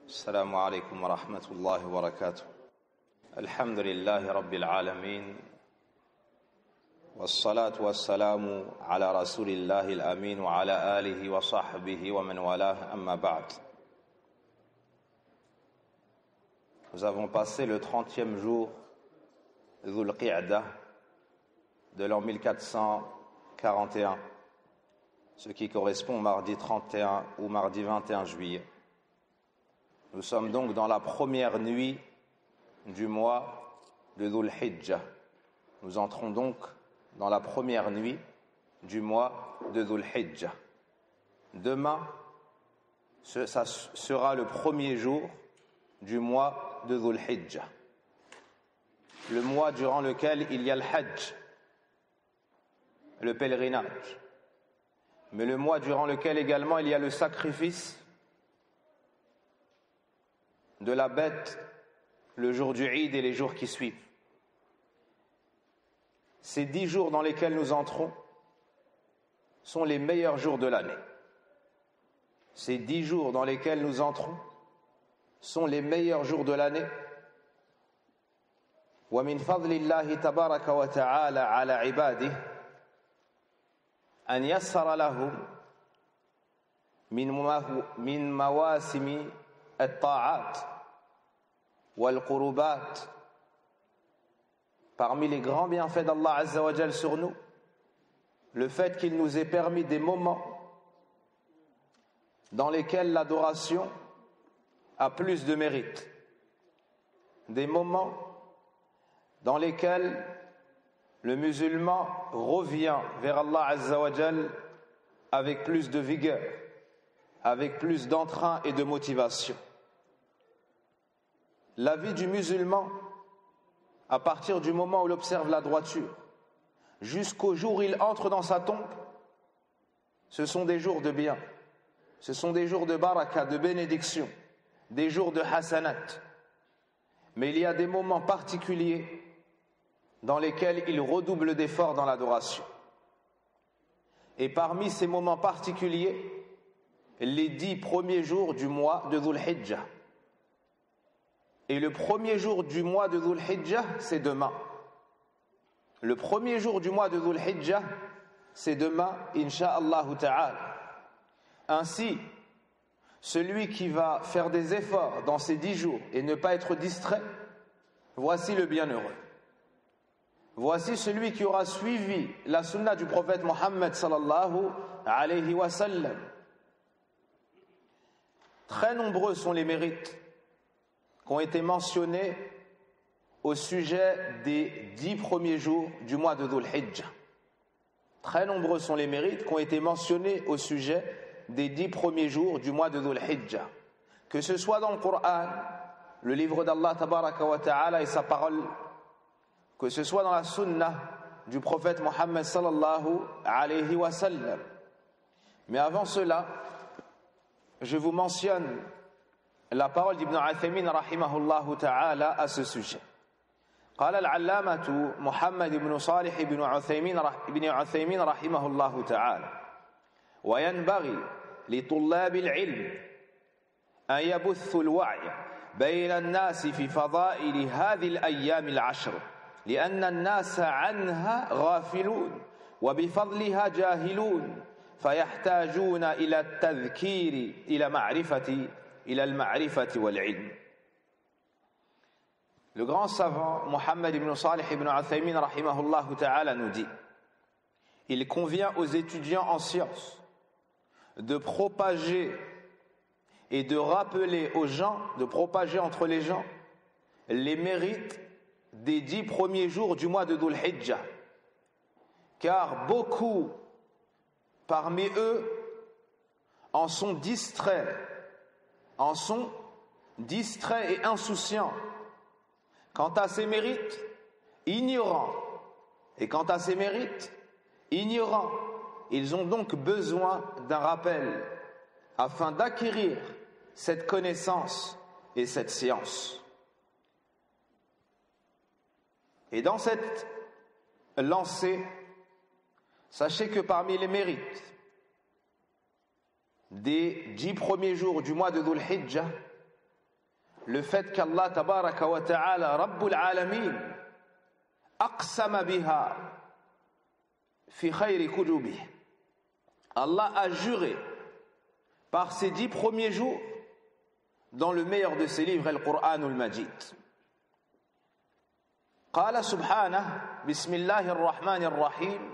السلام عليكم ورحمة الله وبركاته. الحمد لله رب العالمين، والصلاة والسلام على رسول الله الأمين وعلى آله وصحبه ومن والاه أما بعد. Nous avons passé le 30e jour Dhul Qi'dah de l'an 1441, ce qui correspond au mardi 31 ou mardi 21 juillet. Nous sommes donc dans la première nuit du mois de Dhul Hijjah. Nous entrons donc dans la première nuit du mois de Dhul Hijjah. Demain, ça sera le premier jour du mois de Dhul Hijjah, le mois durant lequel il y a le Hajj, le pèlerinage, mais le mois durant lequel également il y a le sacrifice de la bête le jour du Eid et les jours qui suivent. Ces 10 jours dans lesquels nous entrons sont les meilleurs jours de l'année. Ces 10 jours dans lesquels nous entrons sont les meilleurs jours de l'année. ومن فضل الله تبارك وتعالى على عباده أن يسر لهم من مواسم الطاعات والقربات. Parmi les grands bienfaits d'Allah Azza wa Jal sur nous, le fait qu'il nous ait permis des moments dans lesquels l'adoration a plus de mérite, des moments dans lesquels le musulman revient vers Allah Azza wa Jal avec plus de vigueur, avec plus d'entrain et de motivation. La vie du musulman, à partir du moment où il observe la droiture, jusqu'au jour où il entre dans sa tombe, ce sont des jours de bien, ce sont des jours de baraka, de bénédiction, des jours de hasanat. Mais il y a des moments particuliers dans lesquels il redouble d'efforts dans l'adoration. Et parmi ces moments particuliers, les 10 premiers jours du mois de Dhul Hijjah. Et le premier jour du mois de Dhul Hijjah, c'est demain. Le premier jour du mois de Dhul Hijjah, c'est demain, Inch'Allah ta'ala. Ainsi, celui qui va faire des efforts dans ces 10 jours et ne pas être distrait, voici le bienheureux. Voici celui qui aura suivi la sunna du prophète Mohammed sallallahu alayhi wa sallam. Très nombreux sont les mérites qui ont été mentionnés au sujet des 10 premiers jours du mois de Dhul Hijjah. Très nombreux sont les mérites qui ont été mentionnés au sujet des 10 premiers jours du mois de Dhul Hijjah. Que ce soit dans le Coran, le livre d'Allah tabaraka wa ta'ala et sa parole, que ce soit dans la sunna du prophète Mohammed sallallahu alayhi wa sallam. Mais avant cela, je vous mentionne la parole d'Ibn Uthaymin rahimahullah ta'ala à ce sujet. قال العلامة محمد بن صالح بن عثيمين رحمه الله تعالى: وينبغي لطلاب العلم أن يبثوا الوعي بين الناس في فضائل هذه الأيام العشر، لأن الناس عنها غافلون وبفضلها جاهلون، فيحتاجون إلى التذكير إلى المعرفة والعلم. Le grand savant Mohammed ibn Salih ibn Uthaymin rahimahullah ta'ala nous dit: il convient aux étudiants en sciences de propager et de rappeler aux gens, de propager entre les gens les mérites des 10 premiers jours du mois de Dhul Hijjah, car beaucoup parmi eux en sont distraits et insouciants quant à ses mérites, ignorants. Et quant à ses mérites, ignorants. Ils ont donc besoin d'un rappel afin d'acquérir cette connaissance et cette science. Et dans cette lancée, sachez que parmi les mérites des 10 premiers jours du mois de Dhul Hijjah, le fait qu'Allah tabaraka wa ta'ala Rabbul Alamin aqsama biha fi khayri kutubih. Allah a juré par ces 10 premiers jours dans le meilleur de ses livres, le Coran al-Majid. قال سبحانه بسم الله الرحمن الرحيم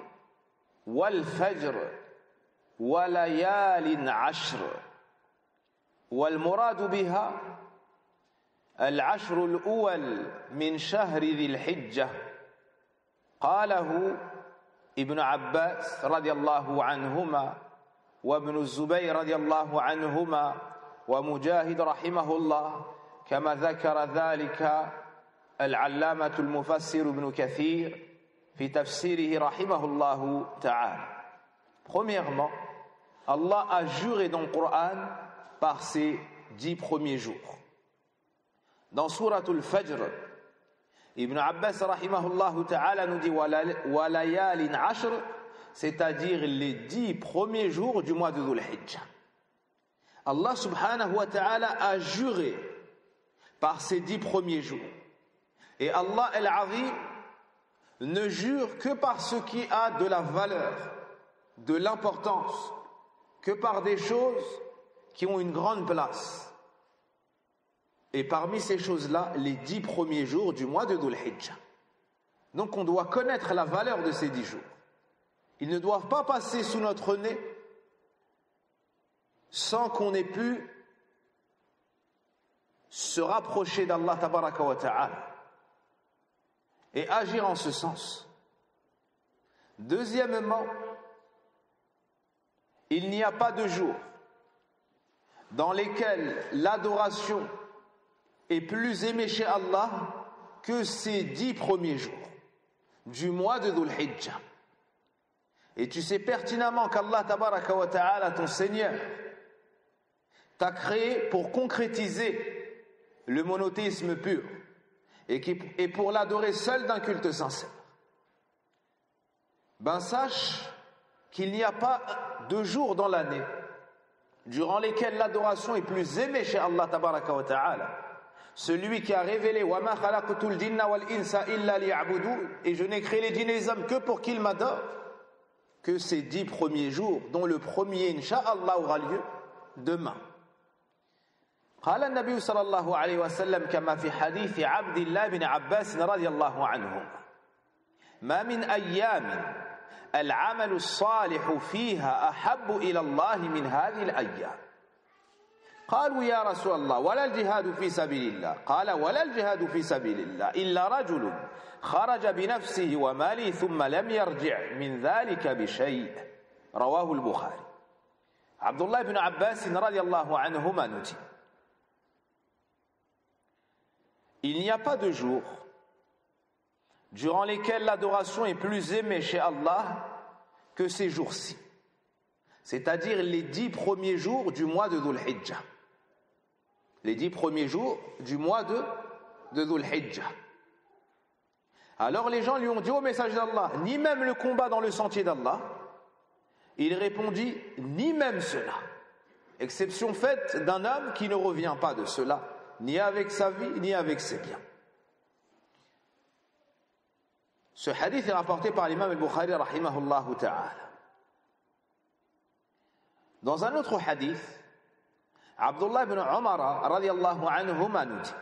والفجر وليال عشر والمراد بها العشر الأول من شهر ذي الحجة قاله ابن عباس رضي الله عنهما وابن الزبير رضي الله عنهما ومجاهد رحمه الله كما ذكر ذلك العلامة المفسر ابن كثير في تفسيره رحمه الله تعالى. Premièrement, Allah a juré dans le Coran par ces 10 premiers jours. Dans Souratul Fajr, Ibn Abbas rahimahullah ta'ala nous dit walayalin ashr, c'est-à-dire les 10 premiers jours du mois de Dhul Hijjah. Allah subhanahu wa ta'ala a juré par ces 10 premiers jours. Et Allah al-Azim ne jure que par ce qui a de la valeur, de l'importance, que par des choses qui ont une grande place. Et parmi ces choses-là, les 10 premiers jours du mois de Dhul Hijjah. Donc on doit connaître la valeur de ces 10 jours. Ils ne doivent pas passer sous notre nez sans qu'on ait pu se rapprocher d'Allah tabaraka wa ta'ala et agir en ce sens. Deuxièmement, il n'y a pas de jour dans lesquels l'adoration est plus aimée chez Allah que ces 10 premiers jours du mois de Dhul Hijjah. Et tu sais pertinemment qu'Allah tabaraka wa ta'ala, ton Seigneur, t'a créé pour concrétiser le monothéisme pur et pour l'adorer seul d'un culte sincère. Ben sache qu'il n'y a pas de jours dans l'année durant lesquels l'adoration est plus aimée chez Allah tabaraka wa ta'ala. Celui qui a révélé wa ma khalaqtul jinna wal insa illa liya'budun, et je n'ai créé les djinns et les hommes que pour qu'ils m'adorent, que ces 10 premiers jours, dont le premier incha'Allah aura lieu demain. قال النبي صلى الله عليه وسلم كما في حديث عبد الله بن عباس رضي الله عنهما ما من أيام العمل الصالح فيها أحب إلى الله من هذه الأيام. قالوا يا رسول الله ولا الجهاد في سبيل الله؟ قال ولا الجهاد في سبيل الله إلا رجل خرج بنفسه وماله ثم لم يرجع من ذلك بشيء. رواه البخاري. عبد الله بن عباس رضي الله عنهما nous dit: il n'y a pas de jour durant lesquels l'adoration est plus aimée chez Allah que ces jours-ci, c'est-à-dire les 10 premiers jours du mois de Dhul Hijjah. Les 10 premiers jours du mois de Dhul Hijjah. Alors les gens lui ont dit au message d'Allah, ni même le combat dans le sentier d'Allah. Il répondit, ni même cela, exception faite d'un homme qui ne revient pas de cela, ni avec sa vie, ni avec ses biens. Ce hadith est rapporté par l'imam al-Bukhari rahimahullah ta'ala. Dans un autre hadith, Abdullah ibn Umar radiyallahu anhuma nous dit: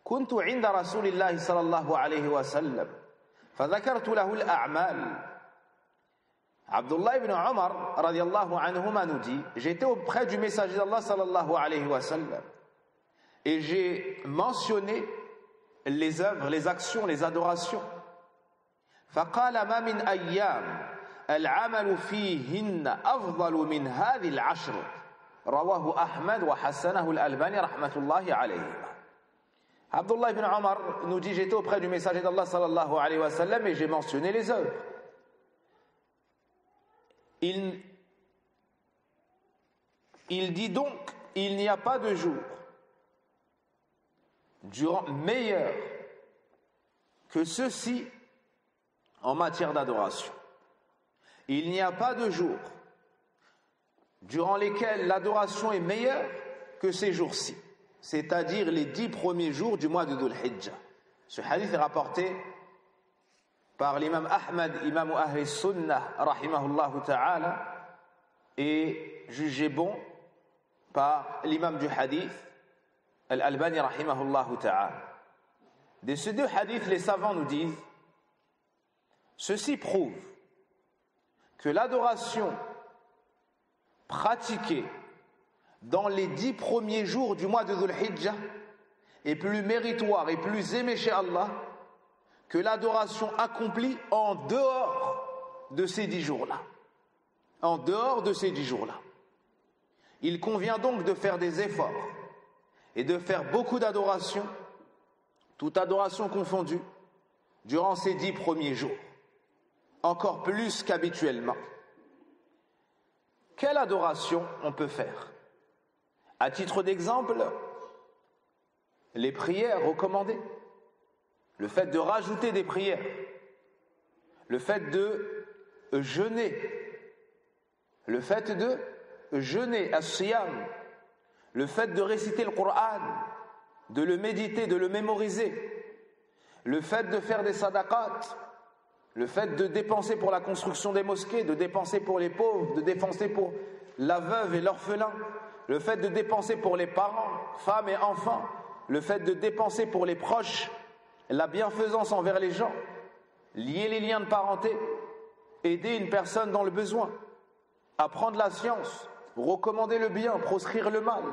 كنت عند رسول الله صلى الله عليه وسلم فذكرت له الأعمال. Abdullah ibn Umar radiyallahu anhuma nous dit: j'étais auprès du messager d'Allah sallallahu alayhi wa sallam et j'ai mentionné les œuvres, les actions, les adorations. فقال ما من أيام العمل فيهن أفضل من هذه العشر. رواه أحمد وحسنه الألباني رحمة الله عليهما. Abdullah ibn Umar nous dit: j'étais auprès du messager d'Allah sallallahu alayhi wa sallam et j'ai mentionné les œuvres. Il dit donc: il n'y a pas de jour meilleur que ceux-ci en matière d'adoration. Il n'y a pas de jour durant lesquels l'adoration est meilleure que ces jours-ci. c'est-à-dire les 10 premiers jours du mois de Dhul Hijjah. Ce hadith est rapporté par l'imam Ahmad, imam Ahl Sunnah, rahimahullah ta'ala, et jugé bon par l'imam du hadith, Al-Albani, rahimahullah ta'ala. De ces deux hadiths, les savants nous disent, ceci prouve que l'adoration pratiquée dans les 10 premiers jours du mois de Dhul Hijjah est plus méritoire et plus aimée chez Allah que l'adoration accomplie en dehors de ces 10 jours-là. En dehors de ces 10 jours-là. Il convient donc de faire des efforts et de faire beaucoup d'adoration, toute adoration confondue, durant ces 10 premiers jours, encore plus qu'habituellement. Quelle adoration on peut faire? À titre d'exemple, les prières recommandées, le fait de rajouter des prières, le fait de jeûner, le fait de jeûner, as-siyam, le fait de réciter le Coran, de le méditer, de le mémoriser, le fait de faire des sadaqat, le fait de dépenser pour la construction des mosquées, de dépenser pour les pauvres, de dépenser pour la veuve et l'orphelin, le fait de dépenser pour les parents, femmes et enfants, le fait de dépenser pour les proches, la bienfaisance envers les gens, lier les liens de parenté, aider une personne dans le besoin, apprendre la science, recommander le bien, proscrire le mal,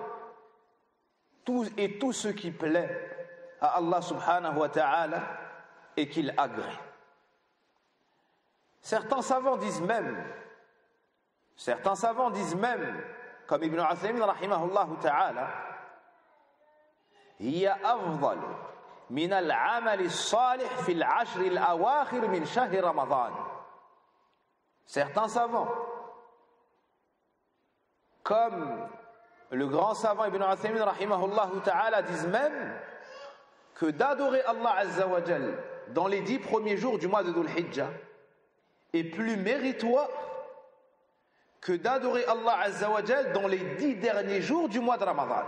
tout ce qui plaît à Allah subhanahu wa ta'ala et qu'il agrée. Certains savants disent même, comme Ibn Uthaymin rahimahullah ta'ala, هي أفضل من العمل الصالح في العشر الأواخر من شهر رمضان. Certains savants, comme le grand savant Ibn Uthaymin rahimahullah ta'ala, disent même que d'adorer Allah azza wa jal dans les 10 premiers jours du mois de Dhul Hijjah est plus méritoire que d'adorer Allah azza wa jal dans les 10 derniers jours du mois de Ramadan.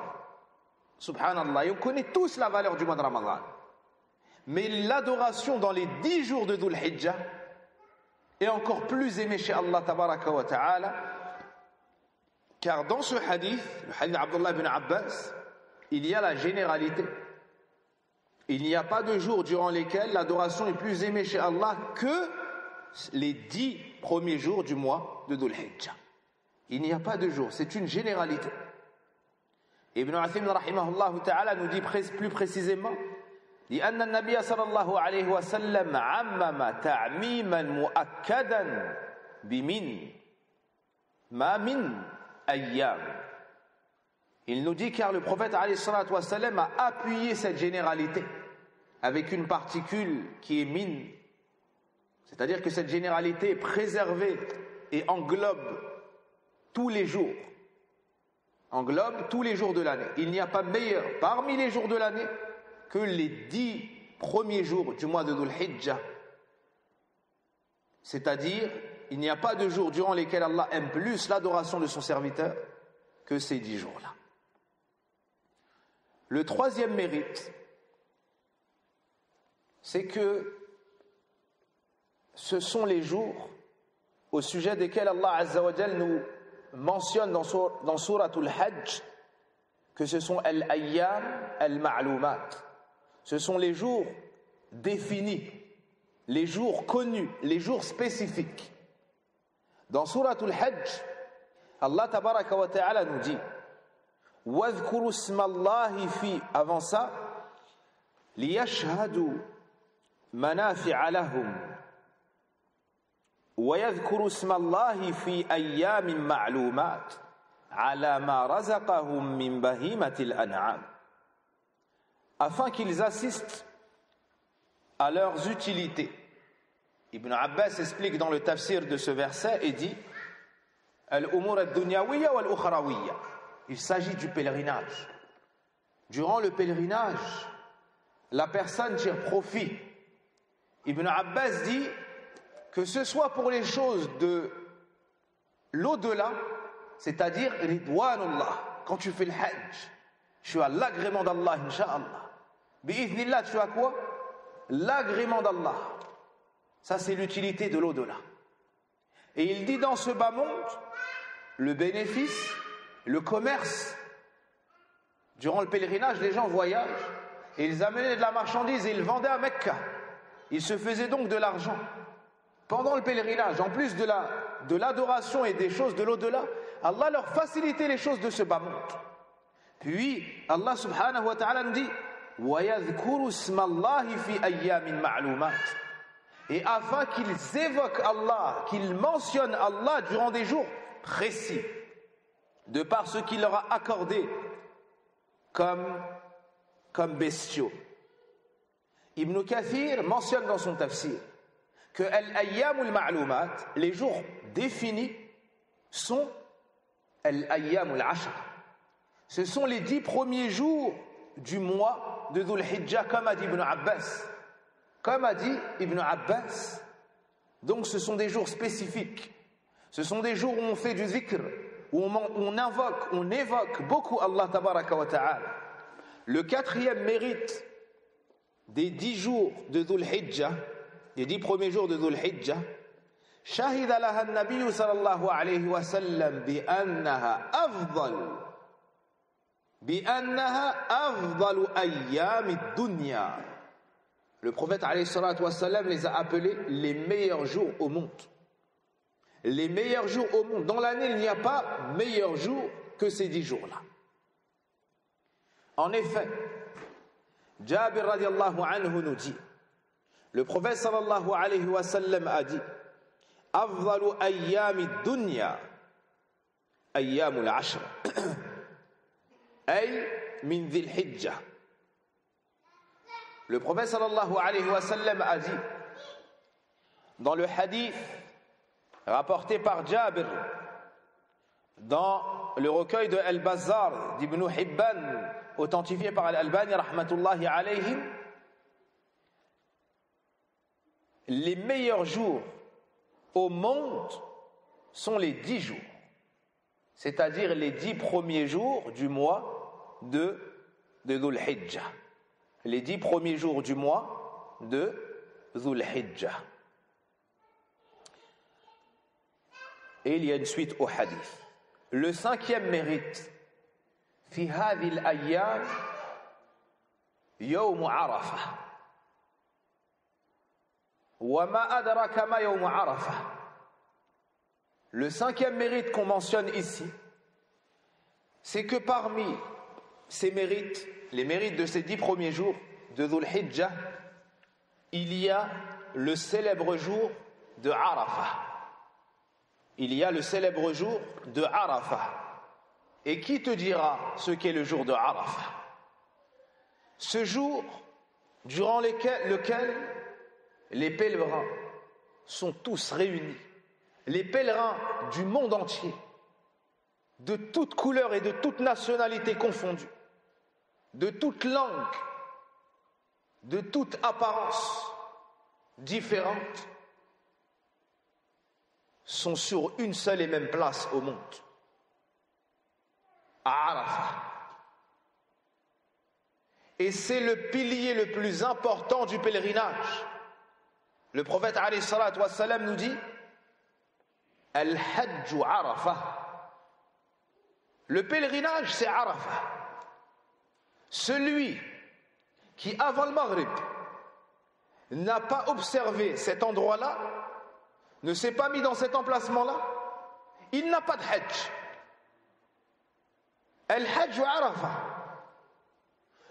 Subhanallah, et on connaît tous la valeur du mois de Ramadan. Mais l'adoration dans les 10 jours de Dhul Hijjah est encore plus aimée chez Allah tabaraka wa ta'ala, car dans ce hadith, le hadith d'Abdullah ibn Abbas, il y a la généralité. Il n'y a pas de jours durant lesquels l'adoration est plus aimée chez Allah que les 10 premiers jours du mois de Dhul Hijjah. Il n'y a pas de jour, c'est une généralité. Ibn Uthaymin rahimahullah ta'ala nous dit plus précisément, لأن النبي صلى الله عليه وسلم عمم تعميما مؤكدا بمن ما من أيام. Il nous dit car le prophète alayhi salatu wa sallam a appuyé cette généralité avec une particule qui est min, c'est-à-dire que cette généralité est préservée et englobe tous les jours. Englobe tous les jours de l'année. Il n'y a pas meilleur parmi les jours de l'année que les 10 premiers jours du mois de Dhul Hijjah. C'est-à-dire, il n'y a pas de jours durant lesquels Allah aime plus l'adoration de son serviteur que ces 10 jours-là. Le troisième mérite, c'est que ce sont les jours au sujet desquels Allah Azza wa Jal nous mentionne dans Suratul Hajj que ce sont al-ayyam al-ma'lumat. Ce sont les jours définis, les jours connus, les jours spécifiques. Dans Suratul Hajj, Allah tabaraka wa ta'ala nous dit وَاذْكُرُوا اسْمَ اللَّهِ فِي, avant ça, لِيَشْهَدُوا مَنَافِعَ لَهُمْ وَيَذْكُرُوا اسْمَ اللَّهِ فِي أَيَّامٍ مَّعْلُومَاتٍ عَلَى مَا رَزَقَهُم مِّن بَهِيمَةِ الْأَنْعَامِ, afin qu'ils assistent à leurs utilités. Ibn Abbas explique dans le tafsir de ce verset et dit Al-umur ad-dunyawiyya wal-ukhrawiyya. Il s'agit du pèlerinage. Durant le pèlerinage, la personne tire profit. Ibn Abbas dit que ce soit pour les choses de l'au-delà, c'est-à-dire ridwanullah, quand tu fais le hajj, Je suis à l'agrément d'Allah, Inch'Allah. Bi'idhnillah, tu as quoi? L'agrément d'Allah. Ça, c'est l'utilité de l'au-delà. Et il dit dans ce bas monde, le bénéfice, le commerce. Durant le pèlerinage, les gens voyagent et ils amenaient de la marchandise et ils vendaient à Mecca. Ils se faisaient donc de l'argent. Pendant le pèlerinage, en plus de l'adoration et des choses de l'au-delà, Allah leur facilitait les choses de ce bas monde. Puis, Allah subhanahu wa ta'ala nous dit وَيَذْكُرُ اسْمَ اللَّهِ فِي أَيَّامٍ مَعْلُومَاتٍ. Et afin qu'ils évoquent Allah, qu'ils mentionnent Allah durant des jours précis, de par ce qu'il leur a accordé comme bestiaux. Ibn Kathir mentionne dans son tafsir que al-ayyamul ma'lumat, les jours définis, sont al-ayyamul ashar. Ce sont les 10 premiers jours du mois de Dhul Hijjah, comme a dit Ibn Abbas. Comme a dit Ibn Abbas. Donc ce sont des jours spécifiques. Ce sont des jours où on fait du zikr, où on évoque beaucoup Allah tabaraka wa ta'ala. Le 4e mérite des 10 jours de Dhul Hijjah, des 10 premiers jours de Dhul Hijjah, شهد لها النبي صلى الله عليه وسلم بأنها أفضل أيام الدنيا. Le prophète alayhi salatu wassalam les a appelés les meilleurs jours au monde. Les meilleurs jours au monde. Dans l'année, il n'y a pas meilleur jour que ces 10 jours-là. En effet, Jabir radiallahu anhu nous dit, le prophète sallallahu alayhi wa sallam a dit, أفضل أيام الدنيا أيام العشر أي من ذي الحجة. Le prophète sallallahu alayhi wa sallam a dit dans le hadith rapporté par Jabir dans le recueil de Al-Bazzar d'Ibn Hibban authentifié par Al-Albani rahmatullahi alayhim, les meilleurs jours au monde sont les 10 jours, c'est-à-dire les 10 premiers jours du mois de Dhul Hijjah. Les 10 premiers jours du mois de Dhul Hijjah. Et il y a une suite au hadith. Le 5e mérite, في هذه الأيام يوم عرفة. وما أدراك ما يوم عرفة. Le 5e mérite qu'on mentionne ici, c'est que parmi ces mérites, les mérites de ces 10 premiers jours de Dhul Hijjah, il y a le célèbre jour de Arafah. Il y a le célèbre jour de Arafah. Et qui te dira ce qu'est le jour de Arafah? Ce jour durant lequel les pèlerins sont tous réunis, les pèlerins du monde entier, de toute couleur et de toute nationalité confondue, de toute langue, de toute apparence différente, sont sur une seule et même place au monde, à Arafah. Et c'est le pilier le plus important du pèlerinage. Le prophète alayhi salatu wassalam nous dit Al-Hajju Arafah. Le pèlerinage, c'est Arafah. Celui qui, avant le Maghrib, n'a pas observé cet endroit-là, ne s'est pas mis dans cet emplacement-là, il n'a pas de Hajj. Al-Hajj Arafah.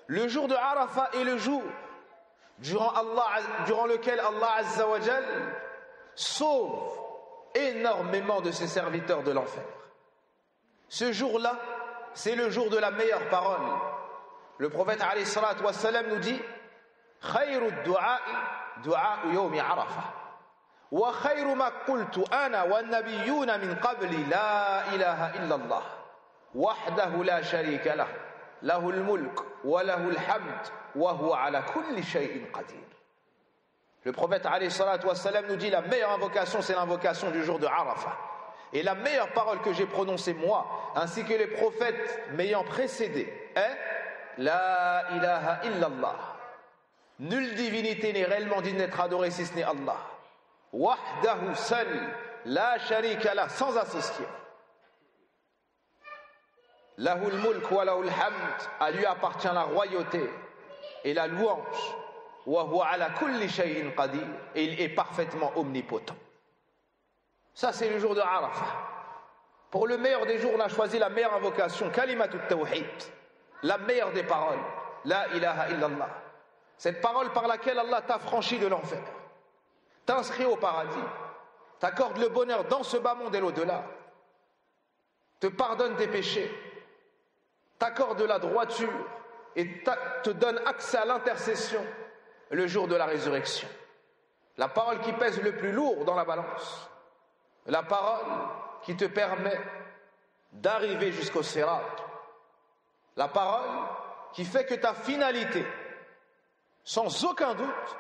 Le jour de Arafah est le jour durant lequel Allah Azza wa Jal sauve énormément de ses serviteurs de l'enfer. Ce jour-là, c'est le jour de la meilleure parole. Le prophète alayhi salatu wassalam nous dit Khayru du'a'i du'a'u yawmi Arafah. Wa khayru ma qultu ana wa nabiyyuna min qabli la ilaha illa Allah. Wahdahu la sharika lah. Lahu al-mulk wa lahu al-hamd wa huwa ala kulli shay'in qadir. Le prophète alayhi salatu wassalam nous dit la meilleure invocation, c'est l'invocation du jour de Arafah. Et la meilleure parole que j'ai prononcée moi, ainsi que les prophètes m'ayant précédé, est La ilaha illallah. Nulle divinité n'est réellement digne d'être adorée si ce n'est Allah. Wahdahu seul, la sharika lah, sans associé. Lahul mulk wa lahul hamd, à lui appartient la royauté et la louange. Wa huwa ala kulli shay'in qadir, et il est parfaitement omnipotent. Ça c'est le jour de Arafah. Pour le meilleur des jours, on a choisi la meilleure invocation, kalimatut tawhid, la meilleure des paroles, la ilaha illallah. Cette parole par laquelle Allah t'affranchit de l'enfer, t'inscrit au paradis, t'accorde le bonheur dans ce bas monde et l'au-delà, te pardonne tes péchés, t'accorde la droiture et te donne accès à l'intercession le jour de la résurrection. La parole qui pèse le plus lourd dans la balance, la parole qui te permet d'arriver jusqu'au sirat, la parole qui fait que ta finalité, sans aucun doute,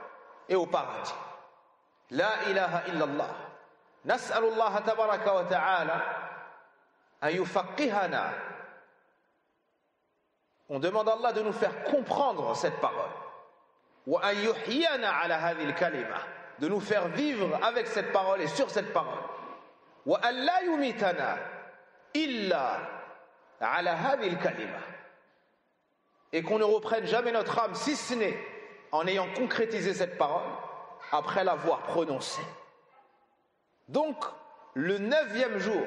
est au paradis. La ilaha illallah. Nas'alullah tabaraka wa ta'ala an yufaqqihana. On demande à Allah de nous faire comprendre cette parole. Wa an yuhyana ala hadhihi al-kalima, de nous faire vivre avec cette parole et sur cette parole. Wa an la yumitana illa ala hadhihi al-kalima, et qu'on ne reprenne jamais notre âme si ce n'est en ayant concrétisé cette parole après l'avoir prononcée. Donc, le 9e jour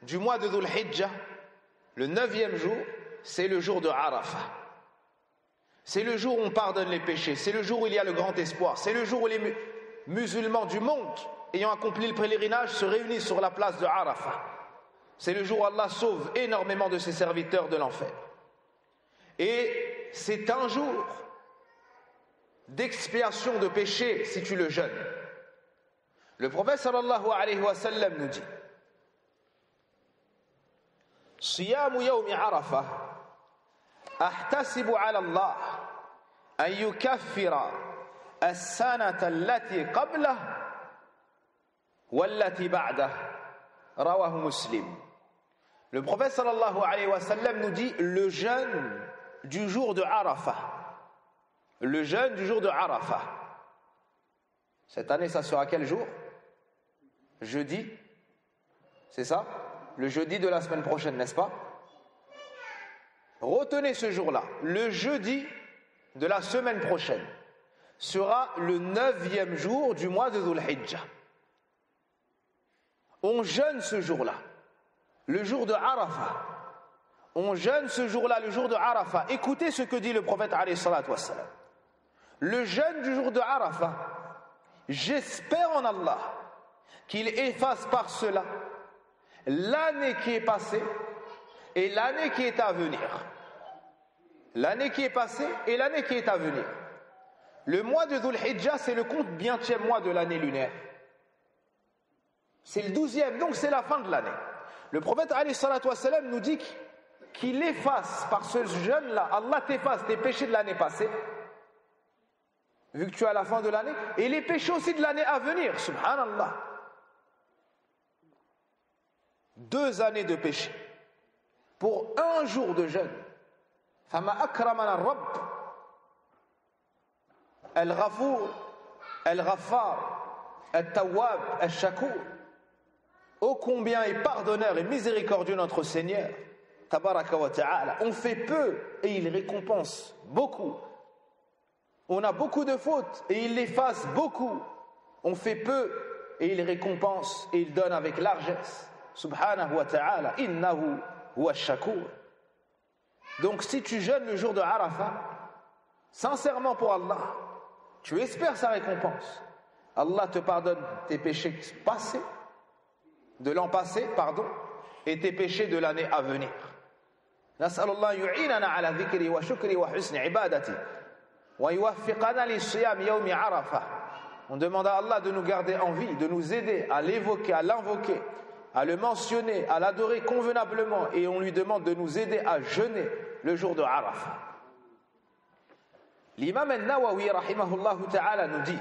du mois de Dhul Hijjah, le 9e jour, c'est le jour de Arafah. C'est le jour où on pardonne les péchés, c'est le jour où il y a le grand espoir, c'est le jour où les musulmans du monde, ayant accompli le pèlerinage, se réunissent sur la place de Arafah. C'est le jour où Allah sauve énormément de ses serviteurs de l'enfer. Et c'est un jour d'expiation de péché si tu le jeûnes. Le prophète sallallahu alayhi wa sallam nous dit: Siyamu yawmi Arafah ahtasibu ala Allah an yukaffira as-sanata allati qablah wallati ba'dah. Rawahu Muslim. Le prophète sallallahu alayhi wa sallam nous dit: le jeûne du jour de Arafah. Le jeûne du jour de Arafah. Cette année, ça sera quel jour? Jeudi. C'est ça? Le jeudi de la semaine prochaine, n'est-ce pas? Retenez ce jour-là. Le jeudi de la semaine prochaine sera le 9e jour du mois de Dhul Hijjah. On jeûne ce jour-là, le jour de Arafah. On jeûne ce jour-là, le jour de Arafah. Écoutez ce que dit le prophète alayhi salatu wassalam. Le jeûne du jour de Arafah, j'espère en Allah qu'il efface par cela l'année qui est passée et l'année qui est à venir. L'année qui est passée et l'année qui est à venir. Le mois de Dhul Hijjah, c'est le combienième mois de l'année lunaire? C'est le 12e, donc c'est la fin de l'année. Le prophète alayhi salatu wassalam nous dit qu'il efface par ce jeûne-là, Allah t'efface tes péchés de l'année passée, vu que tu es à la fin de l'année, et les péchés aussi de l'année à venir, subhanallah. 2 années de péché pour un jour de jeûne. Fama akramana Rabb al-Ghafour, al-Ghaffar, al-Tawwab, al-Shakur. Ô combien est pardonneur et miséricordieux notre Seigneur, tabaraka wa ta'ala. On fait peu et il récompense beaucoup. On a beaucoup de fautes et il efface beaucoup. On fait peu et il récompense et il donne avec largesse. Subhanahu wa ta'ala, innahu huwa shakur. Donc si tu jeûnes le jour de Arafah, sincèrement pour Allah, tu espères sa récompense. Allah te pardonne tes péchés passés, de l'an passé, pardon, et tes péchés de l'année à venir. Nas'alullah yu'inana ala dhikri wa shukri wa husni ibadati. On demande à Allah de nous garder en vie, de nous aider à l'évoquer, à l'invoquer, à le mentionner, à l'adorer convenablement, et on lui demande de nous aider à jeûner le jour de Arafah. L'imam al-Nawawi rahimahullah ta'ala nous dit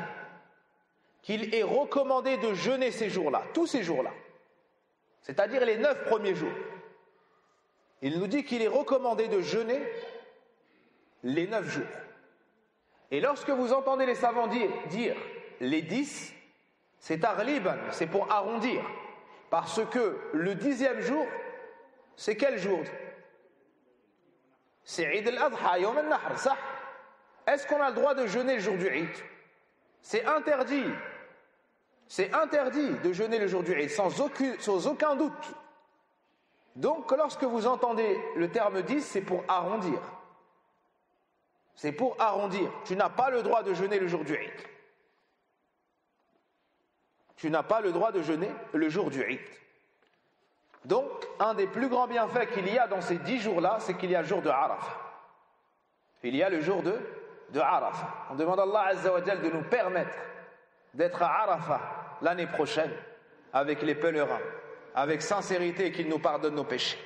qu'il est recommandé de jeûner ces jours-là, tous ces jours-là, c'est-à-dire les 9 premiers jours. Il nous dit qu'il est recommandé de jeûner les 9 jours. Et lorsque vous entendez les savants dire les 10, c'est taghliban, c'est pour arrondir. Parce que le 10e jour, c'est quel jour? C'est Eid al-Adha, Yawm al-Nahr, ça. Est-ce qu'on a le droit de jeûner le jour du Eid? C'est interdit. C'est interdit de jeûner le jour du Eid, sans aucun doute. Donc, lorsque vous entendez le terme 10, c'est pour arrondir. C'est pour arrondir. Tu n'as pas le droit de jeûner le jour du Eid. Tu n'as pas le droit de jeûner le jour du Eid. Donc, un des plus grands bienfaits qu'il y a dans ces 10 jours-là, c'est qu'il y a le jour de Arafah. Il y a le jour de Arafah. On demande à Allah Azza wa Jal de nous permettre d'être à Arafah l'année prochaine avec les pèlerins, avec sincérité, et qu'il nous pardonne nos péchés.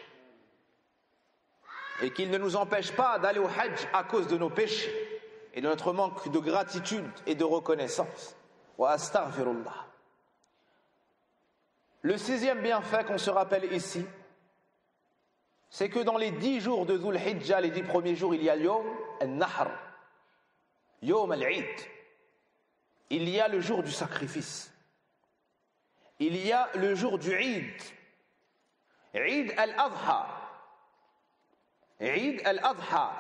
Et qu'il ne nous empêche pas d'aller au Hajj à cause de nos péchés et de notre manque de gratitude et de reconnaissance. Wa astaghfirullah. Le 6e bienfait qu'on se rappelle ici, c'est que dans les 10 jours de Dhul Hijjah, les 10 premiers jours, il y a Yawm al-Nahr, Yawm al-Eid. Il y a le jour du sacrifice. Il y a le jour du Eid. Eid al-Adha. Eid al-Adha.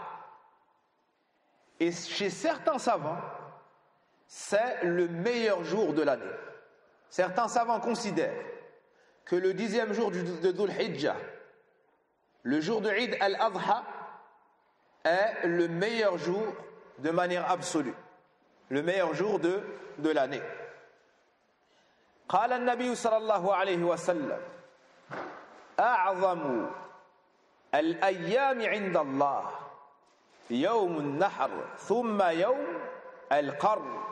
Et chez certains savants, c'est le meilleur jour de l'année. Certains savants considèrent que le 10e jour de Dhul Hijjah, le jour de Eid al-Adha, est le meilleur jour de manière absolue. Le meilleur jour de l'année. قال النبي صلى الله عليه وسلم أعظم الأيام عند الله يوم النحر ثم يوم القر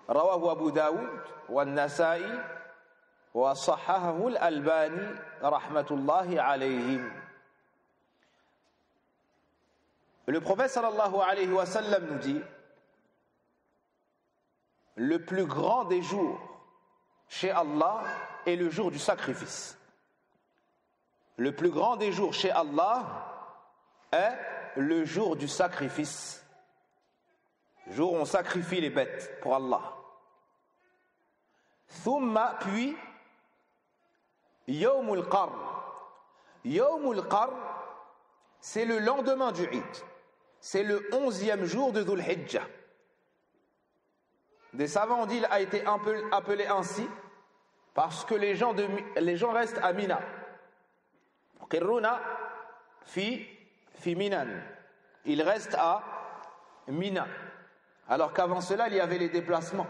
رواه أبو داود والنسائي وصححه الألباني رحمة الله عليهم. Le prophète sallallahu alayhi wa sallam nous dit: le plus grand des jours chez Allah est le jour du sacrifice. Le plus grand des jours chez Allah est le jour du sacrifice. Le jour où on sacrifie les bêtes pour Allah. Thumma, puis Yawm al-Qarr. Yawm al-Qarr, c'est le lendemain du Eid. C'est le 11e jour de Dhul Hijjah. Des savants ont dit qu'il a été appelé ainsi parce que les gens restent à Mina. Qirruna fi Minan. Ils restent à Mina. Alors qu'avant cela, il y avait les déplacements.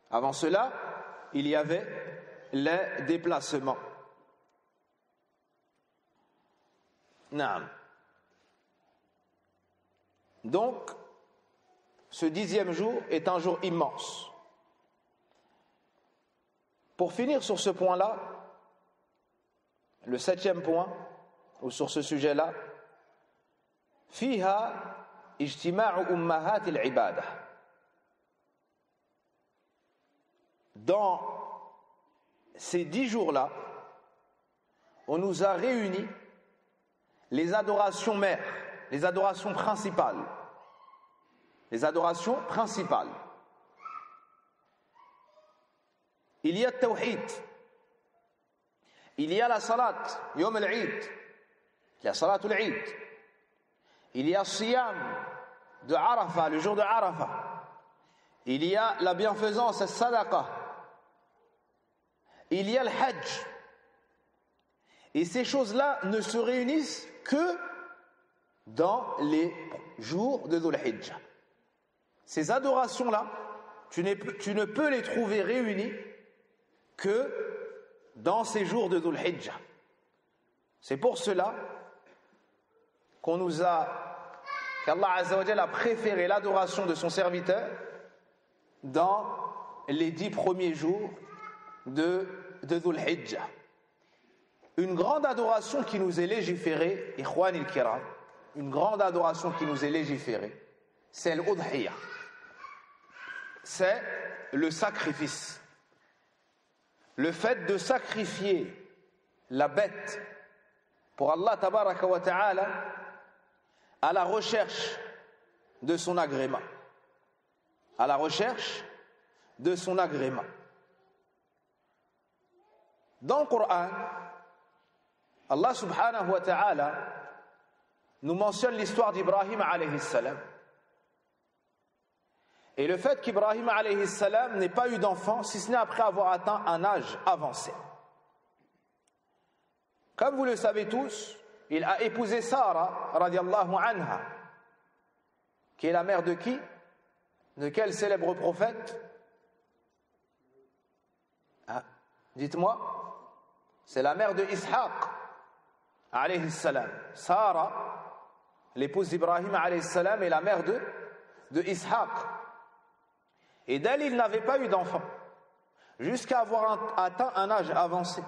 Avant cela, il y avait les déplacements. Naam. Donc, ce 10e jour est un jour immense. Pour finir sur ce point-là, le 7e point, ou sur ce sujet-là, fiha ijtima'u ummahat al-ibadah. Dans ces 10 jours-là, on nous a réunis les adorations mères, les adorations principales. Les adorations principales. Il y a le tawhid. Il y a la salat, Yom al-Eid. Il y a salat al-Eid. Il y a siyam de Arafah, le jour de Arafah. Il y a la bienfaisance, la sadaqa. Il y a le hajj. Et ces choses-là ne se réunissent que dans les jours de Dhul Hijjah. Ces adorations-là, tu ne peux les trouver réunies que dans ces jours de Dhul Hijjah. C'est pour cela qu'Allah Azza wa Jalla a préféré l'adoration de son serviteur dans les 10 premiers jours de Dhul Hijjah. Une grande adoration qui nous est légiférée, Ikhwanil Kiram, une grande adoration qui nous est légiférée, c'est l'Udhiyah. C'est le sacrifice. Le fait de sacrifier la bête pour Allah tabaraka wa ta'ala à la recherche de son agrément. À la recherche de son agrément. Dans le Coran, Allah subhanahu wa ta'ala nous mentionne l'histoire d'Ibrahim alayhi salam. Et le fait qu'Ibrahim alayhi salam n'ait pas eu d'enfant, si ce n'est après avoir atteint un âge avancé. Comme vous le savez tous, il a épousé Sarah, radiallahu anha, qui est la mère de qui? De quel célèbre prophète? Ah, dites-moi. C'est la mère de Ishaq, alayhi salam. Sarah, l'épouse d'Ibrahim alayhi salam, est la mère de Ishaq. Et d'elle, il n'avait pas eu d'enfant, jusqu'à avoir atteint un âge avancé.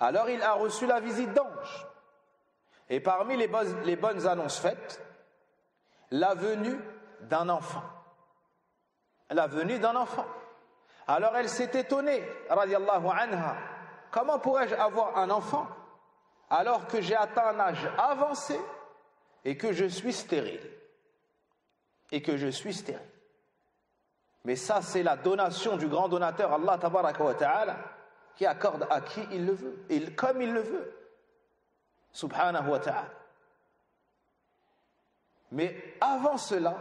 Alors il a reçu la visite d'anges. Et parmi les bonnes annonces faites, la venue d'un enfant. La venue d'un enfant. Alors elle s'est étonnée, radiallahu anha, comment pourrais-je avoir un enfant alors que j'ai atteint un âge avancé et que je suis stérile? Et que je suis stérile. Mais ça, c'est la donation du grand donateur, Allah tabaraka wa ta'ala, qui accorde à qui il le veut, et comme il le veut. Subhanahu wa ta'ala. Mais avant cela,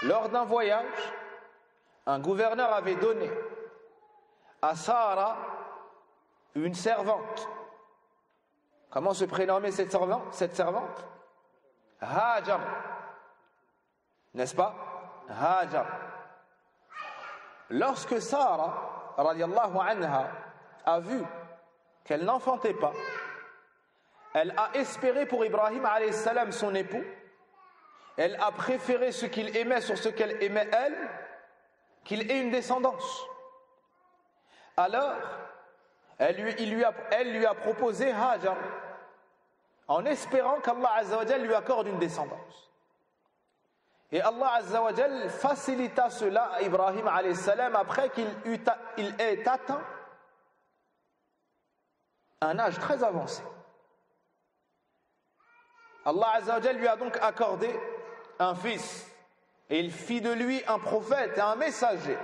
lors d'un voyage, un gouverneur avait donné à Sarah une servante. Comment se prénommait cette servante? Hajar. N'est-ce pas? Hajar. Lorsque Sarah, radiallahu anha, a vu qu'elle n'enfantait pas, elle a espéré pour Ibrahim alayhi salam, son époux. Elle a préféré ce qu'il aimait sur ce qu'elle aimait elle, qu'il ait une descendance. Alors, elle lui a proposé Hajar, en espérant qu'Allah Azza wa Jal lui accorde une descendance. Et Allah Azza wa Jal facilita cela à Ibrahim alayhi salam après qu'il ait atteint un âge très avancé. Allah Azza wa Jal lui a donc accordé un fils, et il fit de lui un prophète et un messager,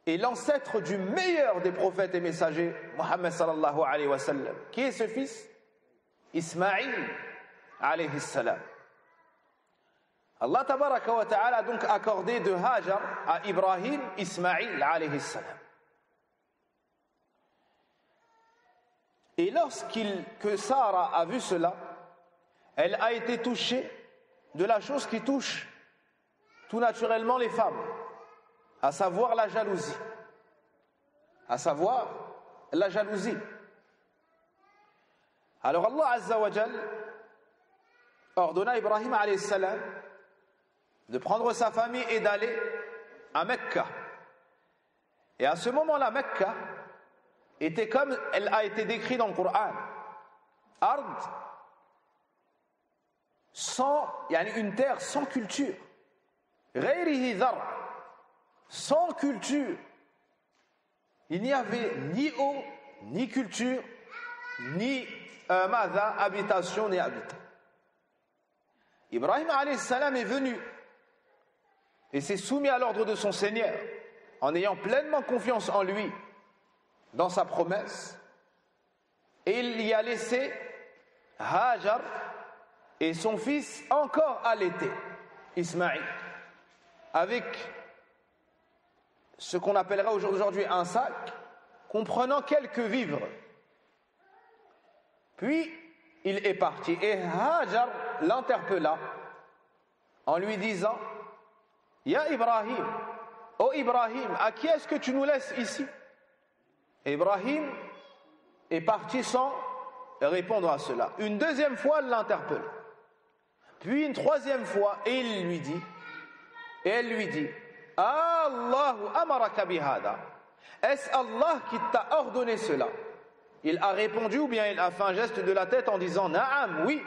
et l'ancêtre du meilleur des prophètes et messagers, Muhammad sallallahu alayhi wa sallam. Qui est ce fils? Ismaïl alayhi salam. Allah tabaraka wa ta'ala a donc accordé de Hajar à Ibrahim Ismaïl alayhi salam. Et que Sarah a vu cela, elle a été touchée de la chose qui touche tout naturellement les femmes, à savoir la jalousie. À savoir la jalousie. Alors Allah Azza wa Jal ordonna à Ibrahim alayhi salam de prendre sa famille et d'aller à Mecca. Et à ce moment-là, Mecca était comme elle a été décrite dans le Coran. Ard, une terre sans culture. Ghayrihi dhar, sans culture. Il n'y avait ni eau, ni culture, ni habitation, ni habitat. Ibrahim alayhi salam est venu et s'est soumis à l'ordre de son Seigneur en ayant pleinement confiance en lui, dans sa promesse, et il y a laissé Hajar et son fils encore allaité, Ismaïl, avec ce qu'on appellerait aujourd'hui un sac, comprenant quelques vivres. Puis il est parti et Hajar l'interpella en lui disant: Ya Ibrahim, ô Ibrahim, à qui est-ce que tu nous laisses ici? Et Ibrahim est parti sans répondre à cela. Une deuxième fois, elle l'interpelle. Puis une troisième fois, et elle lui dit: Allahu amaraka bihada. Est-ce Allah qui t'a ordonné cela? Il a répondu, ou bien il a fait un geste de la tête en disant Na'am, oui.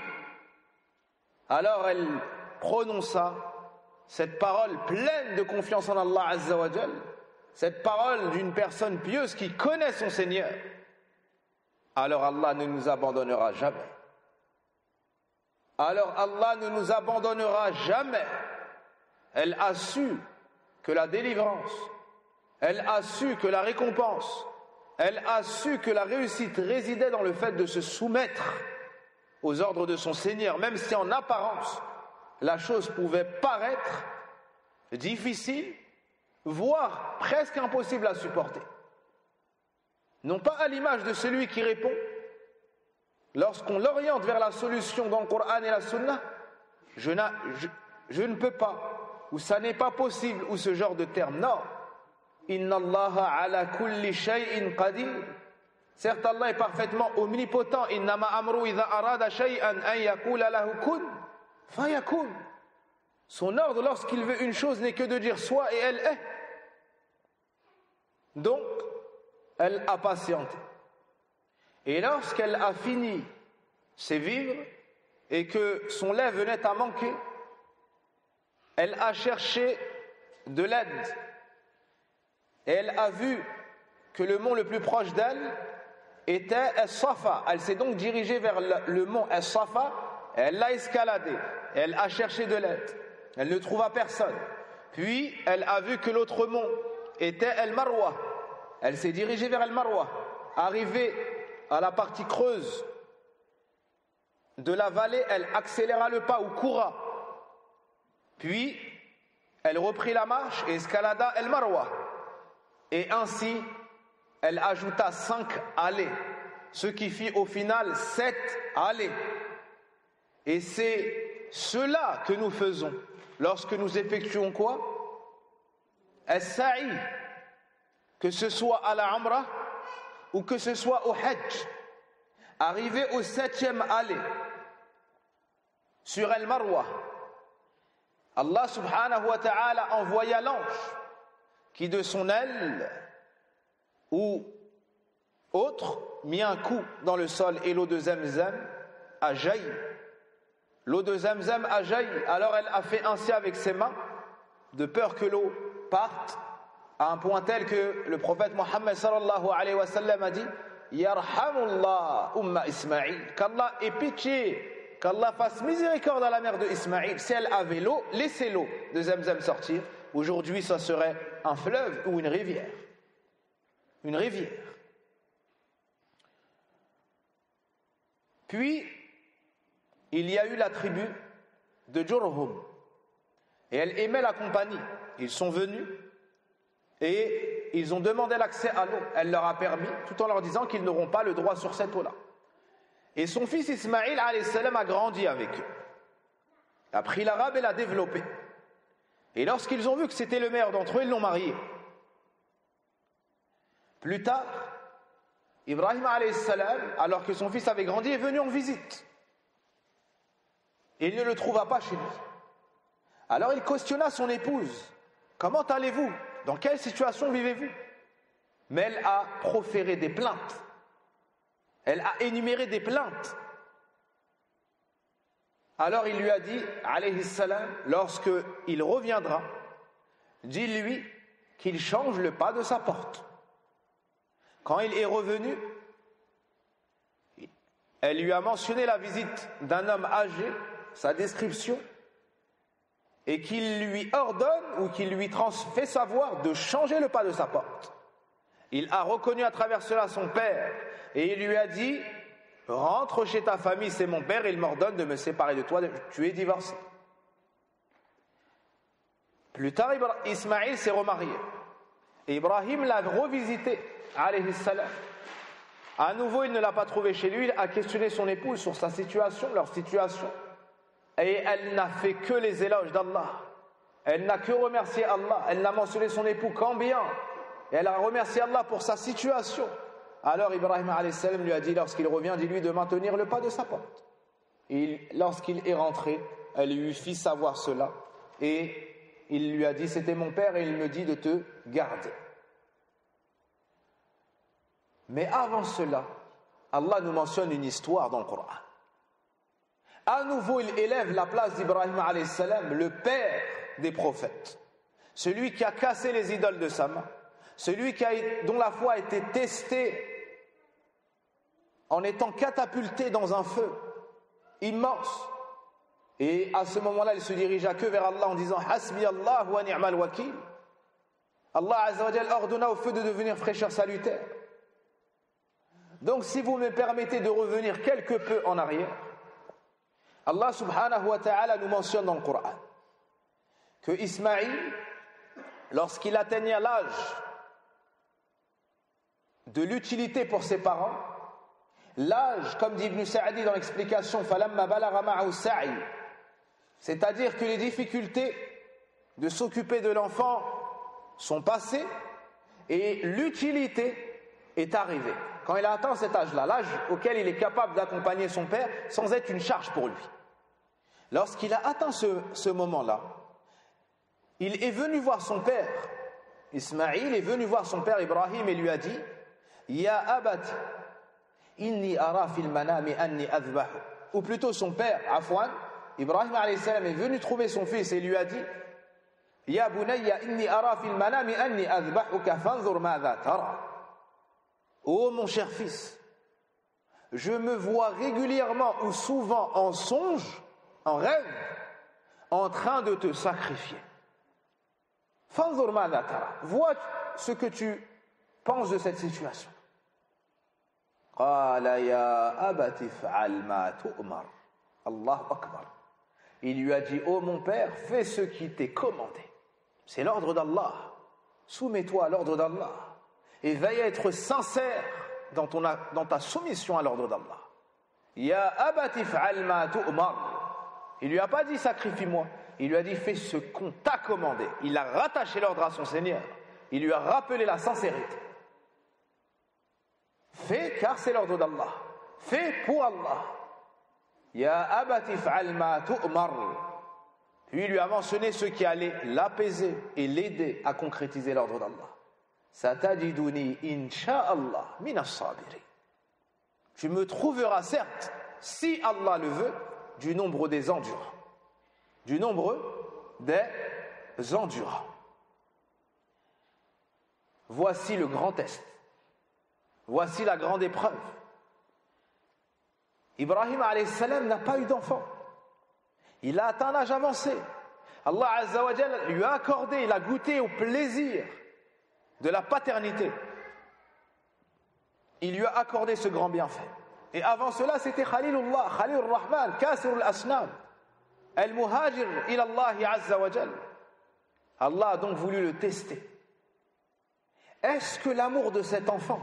Alors elle prononça cette parole pleine de confiance en Allah Azza wa Jal, cette parole d'une personne pieuse qui connaît son Seigneur. Alors Allah ne nous abandonnera jamais. alors Allah ne nous abandonnera jamais. Elle a su que la délivrance, elle a su que la récompense, elle a su que la réussite résidait dans le fait de se soumettre aux ordres de son Seigneur, même si en apparence la chose pouvait paraître difficile, voire presque impossible à supporter. Non pas à l'image de celui qui répond lorsqu'on l'oriente vers la solution dans le Coran et la Sunna, je ne peux pas, ou ça n'est pas possible, ou ce genre de terme. Non. Inna Allaha ala kulli shay'in qadir. Certes, Allah est parfaitement omnipotent. Innama amru idha arada shay'an an yakula lahu kun fayakun. Son ordre lorsqu'il veut une chose n'est que de dire soit et elle est. Donc, elle a patienté. Et lorsqu'elle a fini ses vivres et que son lait venait à manquer, elle a cherché de l'aide. Et elle a vu que le mont le plus proche d'elle était As-Safa. Elle s'est donc dirigée vers le mont As-Safa, elle l'a escaladé, elle a cherché de l'aide. Elle ne trouva personne. Puis elle a vu que l'autre mont était Al-Marwa. Elle s'est dirigée vers Al-Marwa. Arrivée à la partie creuse de la vallée, elle accéléra le pas ou coura. Puis elle reprit la marche et escalada Al-Marwa. Et ainsi, elle ajouta 5 allées, ce qui fit au final 7 allées. Et c'est cela que nous faisons lorsque nous effectuons quoi? As-sa'i, que ce soit à la Umrah ou que ce soit au Hajj. Arrivé au 7e allée, sur Al-Marwa, Allah subhanahu wa ta'ala envoya l'ange qui de son aile ou autre mit un coup dans le sol et l'eau de Zamzam a jailli. L'eau de Zamzam a jailli, alors elle a fait ainsi avec ses mains, de peur que l'eau parte, à un point tel que le prophète Mohammed sallallahu alayhi wa sallam a dit Yarhamullah umma Ismaïl, qu'Allah ait pitié, qu'Allah fasse miséricorde à la mère de Ismaïl. Si elle avait l'eau, laissez l'eau de Zamzam sortir. Aujourd'hui, ça serait un fleuve ou une rivière. Une rivière. Puis, il y a eu la tribu de Jurhum. Et elle aimait la compagnie. Ils sont venus et ils ont demandé l'accès à l'eau. Elle leur a permis, tout en leur disant qu'ils n'auront pas le droit sur cette eau-là. Et son fils Ismaïl alayhi salam a grandi avec eux. Il a pris l'arabe et l'a développé. Et lorsqu'ils ont vu que c'était le meilleur d'entre eux, ils l'ont marié. Plus tard, Ibrahim alayhi salam, alors que son fils avait grandi, est venu en visite. Et il ne le trouva pas chez lui. Alors il questionna son épouse. Comment allez-vous? Dans quelle situation vivez-vous? Mais elle a proféré des plaintes. Elle a énuméré des plaintes. Alors il lui a dit, alayhi salam, lorsque il reviendra, dis-lui qu'il change le pas de sa porte. Quand il est revenu, elle lui a mentionné la visite d'un homme âgé, sa description, et qu'il lui ordonne ou qu'il lui fait savoir de changer le pas de sa porte. Il a reconnu à travers cela son père et il lui a dit « Rentre chez ta famille, c'est mon père, il m'ordonne de me séparer de toi, tu es divorcé. » Plus tard, Ismaïl s'est remarié et Ibrahim l'a revisité, alayhi salam. À nouveau, il ne l'a pas trouvé chez lui, il a questionné son épouse sur sa situation, leur situation. Et elle n'a fait que les éloges d'Allah. Elle n'a que remercié Allah. Elle n'a mentionné son époux qu'en bien. Et elle a remercié Allah pour sa situation. Alors Ibrahim alayhi salam lui a dit, lorsqu'il revient, dis-lui de maintenir le pas de sa porte. Et lorsqu'il est rentré, elle lui fit savoir cela. Et il lui a dit, c'était mon père et il me dit de te garder. Mais avant cela, Allah nous mentionne une histoire dans le Coran. À nouveau, il élève la place d'Ibrahim alayhi salam, le père des prophètes. Celui qui a cassé les idoles de sa main. Celui dont la foi a été testée en étant catapulté dans un feu immense. Et à ce moment-là, il se dirigea que vers Allah en disant Hasbi Allah wa ni'mal wakil. Allah Azza wa Jal ordonna au feu de devenir fraîcheur salutaire. Donc si vous me permettez de revenir quelque peu en arrière, Allah subhanahu wa ta'ala nous mentionne dans le Coran que Ismaïl, lorsqu'il atteignait l'âge de l'utilité pour ses parents, l'âge, comme dit Ibn Sa'di dans l'explication, falamma balagha ma'ahu sa'i, c'est-à-dire que les difficultés de s'occuper de l'enfant sont passées et l'utilité est arrivée. Quand il a atteint cet âge-là, l'âge auquel il est capable d'accompagner son père sans être une charge pour lui. Lorsqu'il a atteint ce moment-là, il est venu voir son père, Ismaïl est venu voir son père Ibrahim et lui a dit Ya abati, inni ara fil manami anni adhbahu. Ou plutôt son père, Afwan, Ibrahim alayhi salam est venu trouver son fils et lui a dit Ya bunayya inni ara fil manami anni adhbahuka fanzur madha tara. Oh mon cher fils, je me vois régulièrement ou souvent en songe, en rêve, en train de te sacrifier. Fanzur madha tara. Vois ce que tu penses de cette situation. Qala ya abati fa'al ma tu'mar. Allahu akbar. Il lui a dit, oh mon père, fais ce qui t'est commandé. C'est l'ordre d'Allah. Soumets-toi à l'ordre d'Allah. Et veille à être sincère dans ta soumission à l'ordre d'Allah. Ya abati fa'al ma tu'mar. Il lui a pas dit sacrifie-moi. Il lui a dit fais ce qu'on t'a commandé. Il a rattaché l'ordre à son Seigneur. Il lui a rappelé la sincérité. Fais car c'est l'ordre d'Allah. Fais pour Allah. Ya abati fa'al ma tu'mar. Puis il lui a mentionné ce qui allait l'apaiser et l'aider à concrétiser l'ordre d'Allah. Satajiduni insha'Allah minas sabirin. Tu me trouveras certes, si Allah le veut, du nombre des endurants. Du nombre des endurants. Voici le grand test. Voici la grande épreuve. Ibrahim alayhi salam n'a pas eu d'enfant. Il a atteint l'âge avancé. Allah Azza wa Jalla lui a accordé, il a goûté au plaisir de la paternité. Il lui a accordé ce grand bienfait. Et avant cela, c'était Khalilullah, Khalilur Rahman, Kasirul Asnam, Al-Muhajir ila Allah Azza wa Jalla. Allah a donc voulu le tester. Est-ce que l'amour de cet enfant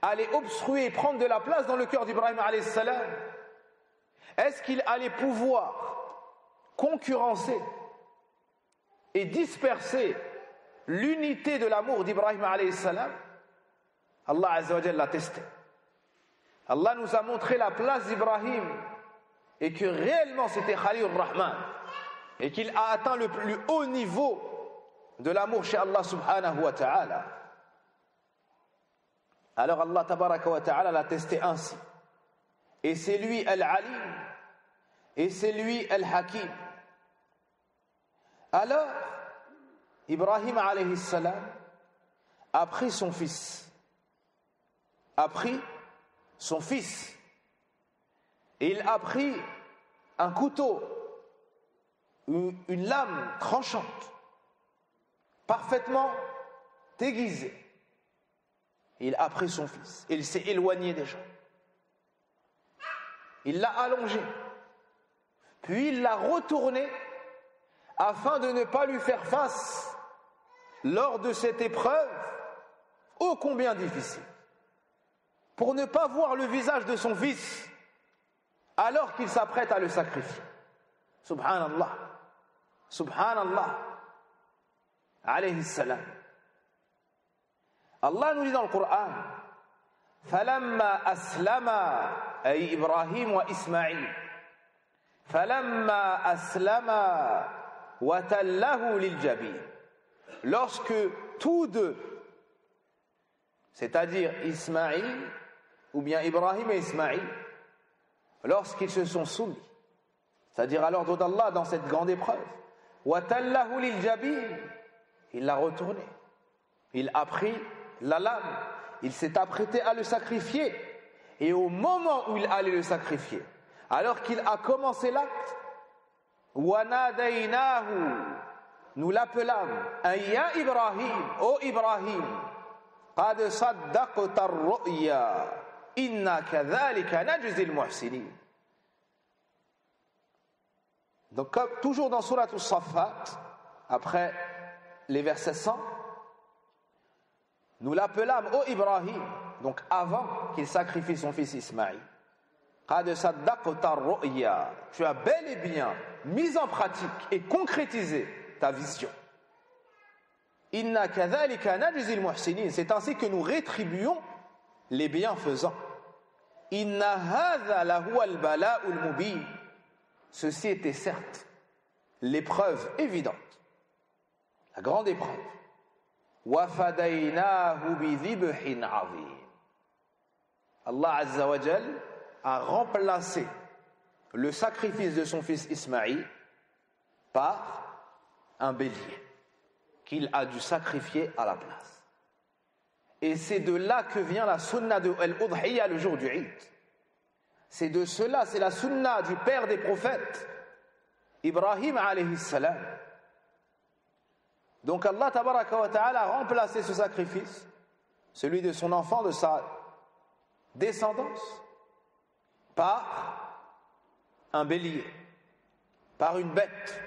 allait obstruer et prendre de la place dans le cœur d'Ibrahim alayhi salam? Est-ce qu'il allait pouvoir concurrencer et disperser l'unité de l'amour d'Ibrahim alayhi salam? Allah Azza wa Jalla l'a testé. Allah nous a montré la place d'Ibrahim et que réellement c'était Khalilur Rahman et qu'il a atteint le plus haut niveau de l'amour chez Allah subhanahu wa ta'ala. Alors Allah tabaraka wa ta'ala l'a testé ainsi. Et c'est lui Al-Alim et c'est lui Al-Hakim. Alors Ibrahim alayhi salam a pris son fils. Et il a pris un couteau, une lame tranchante, parfaitement aiguisée. Il a pris son fils. Il s'est éloigné des gens. Il l'a allongé. Puis il l'a retourné afin de ne pas lui faire face lors de cette épreuve ô combien difficile. Pour ne pas voir le visage de son fils alors qu'il s'apprête à le sacrifier. Subhanallah. Subhanallah. Alayhi salam. Allah nous dit dans le Coran فَلَمَّا أَسْلَمَا أي إبراهيم وإسماعيل فَلَمَّا أَسْلَمَا وَتَلَّهُ لِلْجَبِينِ. Lorsque tous deux, c'est-à-dire Ismaïl ou bien Ibrahim et Ismaïl, lorsqu'ils se sont soumis, c'est-à-dire à l'ordre d'Allah dans cette grande épreuve, وَتَلَّهُ لِلْجَبِينِ, il l'a retourné, il a pris la lame, il s'est apprêté à le sacrifier Et au moment où il allait le sacrifier, alors qu'il a commencé l'acte, وَنَادَيْنَاهُ, nous l'appelâmes, Ya Ibrahim, ô Ibrahim, قَدْ صَدَّقْتَ الرُّؤْيَا إِنَّا كَذَلِكَ نَجْزِي الْمُحْسِنِينَ. Donc comme toujours dans Surat As-Saffat, après les versets 100, nous l'appelâmes ô Ibrahim, donc avant qu'il sacrifie son fils Ismaïl. قَدْ صَدَّقْتَ الرُّؤْيَا, tu as bel et bien mis en pratique et concrétisé ta vision. Inna kadhalika najzi al-muhsinin, c'est ainsi que nous rétribuons les bienfaisants. Inna hadha lahu al-bala'u al-mubin, ceci était certes l'épreuve évidente, la grande épreuve. Wa fadaynahu bi dhibhin 'azim, Allah Azza wa Jal a remplacé le sacrifice de son fils Ismaïl par un bélier qu'il a dû sacrifier à la place. Et c'est de là que vient la sunna de Al-Udhiyya le jour du Eid. C'est de cela, c'est la sunna du père des prophètes, Ibrahim alayhi salam. Donc Allah tabaraka wa ta'ala a remplacé ce sacrifice, celui de son enfant, de sa descendance, par un bélier, par une bête.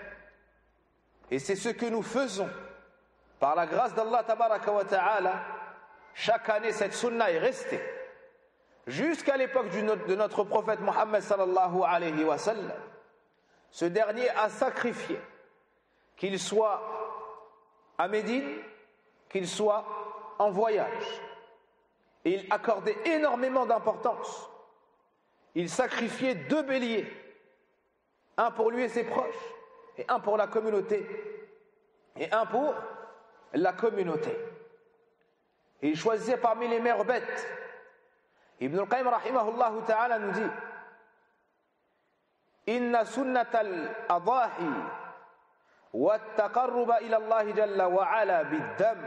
Et c'est ce que nous faisons. Par la grâce d'Allah tabaraka wa ta'ala, chaque année cette sunna est restée. Jusqu'à l'époque de notre prophète Mohammed sallallahu alayhi wa sallam. Ce dernier a sacrifié, qu'il soit à Médine, qu'il soit en voyage. Et il accordait énormément d'importance. Il sacrifiait 2 béliers, un pour lui et ses proches, et un pour la communauté, et un pour la communauté. Et il choisissait parmi les meilleures bêtes. Ibn al-Qayyim rahimahullah ta'ala nous dit: Inna sunnat al-adahi wa at-taqarruba ila Allah jalla wa ala bid-dam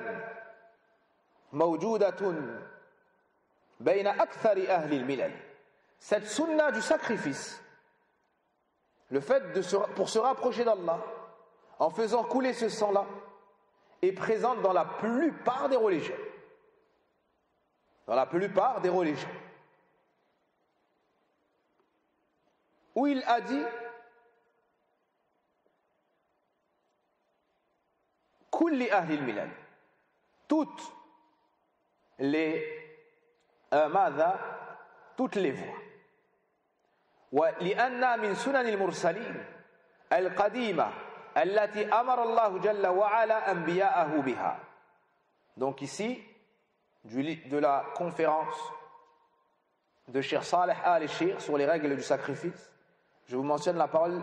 mawjudatun bayna akthari ahli al-milal. Cette sunna du sacrifice, le fait pour se rapprocher d'Allah en faisant couler ce sang-là, est présente dans la plupart des religions. Dans la plupart des religions. Où il a dit: Kulli ahli al-milal, toutes les toutes les voies. ولأن من سنن المرسلين القديمة التي أمر الله جل وعلا أنبياءه بها. Donc ici, de la conférence de Cheikh Saleh al-Shir sur les règles du sacrifice, je vous mentionne la parole.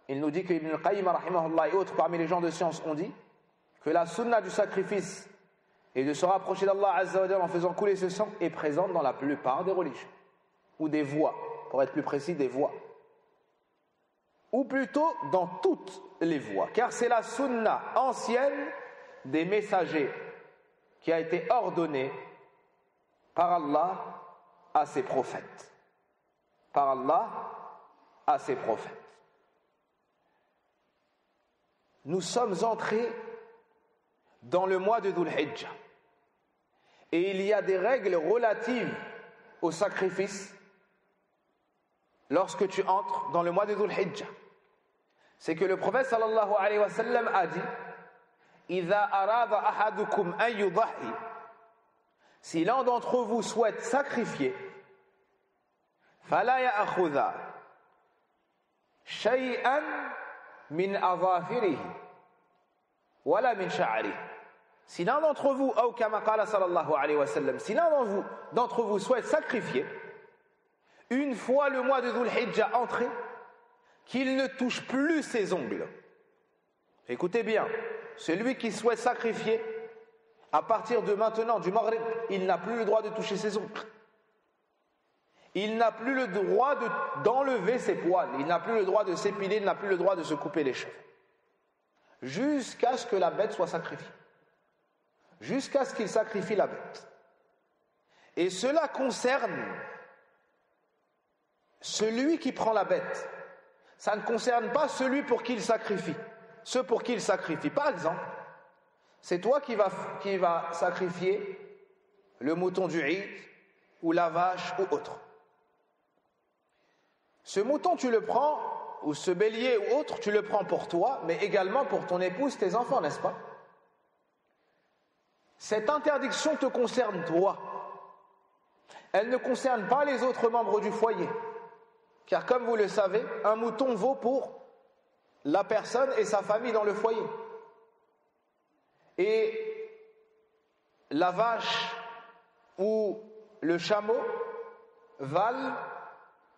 Il nous dit que Ibn al-Qayyim rahimahullah et autres parmi les gens de science ont dit que la sunna du sacrifice et de se rapprocher d'Allah Azza wa Jalla en faisant couler ce sang est présente dans la plupart des religions, ou des voies, pour être plus précis, des voies, ou plutôt dans toutes les voies, car c'est la sunna ancienne des messagers qui a été ordonnée par Allah à ses prophètes. Par Allah à ses prophètes. Nous sommes entrés dans le mois de Dhul Hijjah. Et il y a des règles relatives au sacrifice lorsque tu entres dans le mois de Dhul Hijjah. C'est que le prophète sallallahu alayhi wa sallam a dit: Idha arada ahadukum an yudahi, si l'un d'entre vous souhaite sacrifier, fala ya'khudha shay'an min adhafirihi wala min sha'rihi. Si l'un d'entre vous, ou kama qala sallallahu alayhi wa sallam, si l'un d'entre vous souhaite sacrifier, une fois le mois de Dhul Hijjah entré, qu'il ne touche plus ses ongles. Écoutez bien, celui qui souhaite sacrifier, à partir de maintenant, du Maghrib, il n'a plus le droit de toucher ses ongles. Il n'a plus le droit d'enlever ses poils, il n'a plus le droit de s'épiler, il n'a plus le droit de se couper les cheveux. Jusqu'à ce que la bête soit sacrifiée. Jusqu'à ce qu'il sacrifie la bête. Et cela concerne celui qui prend la bête. Ça ne concerne pas celui pour qui il sacrifie. Ceux pour qui il sacrifie. Par exemple, c'est toi qui va sacrifier le mouton du Eid ou la vache ou autre. Ce mouton, tu le prends, ou ce bélier ou autre, tu le prends pour toi, mais également pour ton épouse, tes enfants, n'est-ce pas? Cette interdiction te concerne toi. Elle ne concerne pas les autres membres du foyer. Car comme vous le savez, un mouton vaut pour la personne et sa famille dans le foyer. Et la vache ou le chameau valent,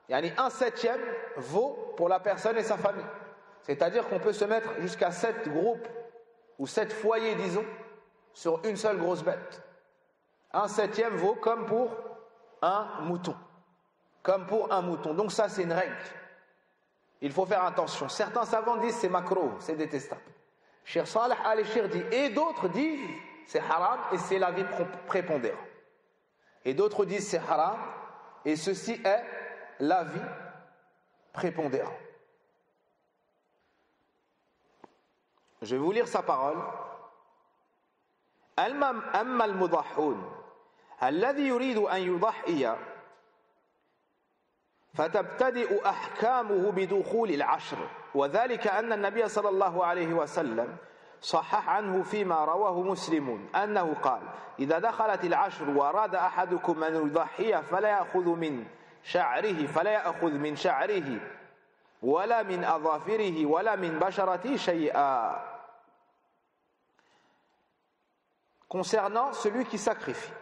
yani 1/7 vaut pour la personne et sa famille. C'est-à-dire qu'on peut se mettre jusqu'à 7 groupes ou 7 foyers, disons, sur une seule grosse bête. 1/7 vaut comme pour un mouton. Comme pour un mouton. Donc ça, c'est une règle. Il faut faire attention. Certains savants disent c'est makro, c'est détestable. Cheikh Saleh al-Shir dit, et d'autres disent c'est haram et c'est l'avis prépondérant. Et d'autres disent c'est haram et ceci est l'avis prépondérant. Je vais vous lire sa parole. أما المضحون الذي يريد أن يضحي فتبتدئ أحكامه بدخول العشر وذلك أن النبي صلى الله عليه وسلم صحح عنه فيما رواه مسلم أنه قال إذا دخلت العشر وأراد أحدكم أن يضحي فلا يأخذ من شعره ولا من أظافره ولا من بشرته شيئا. Concernant celui qui sacrifie,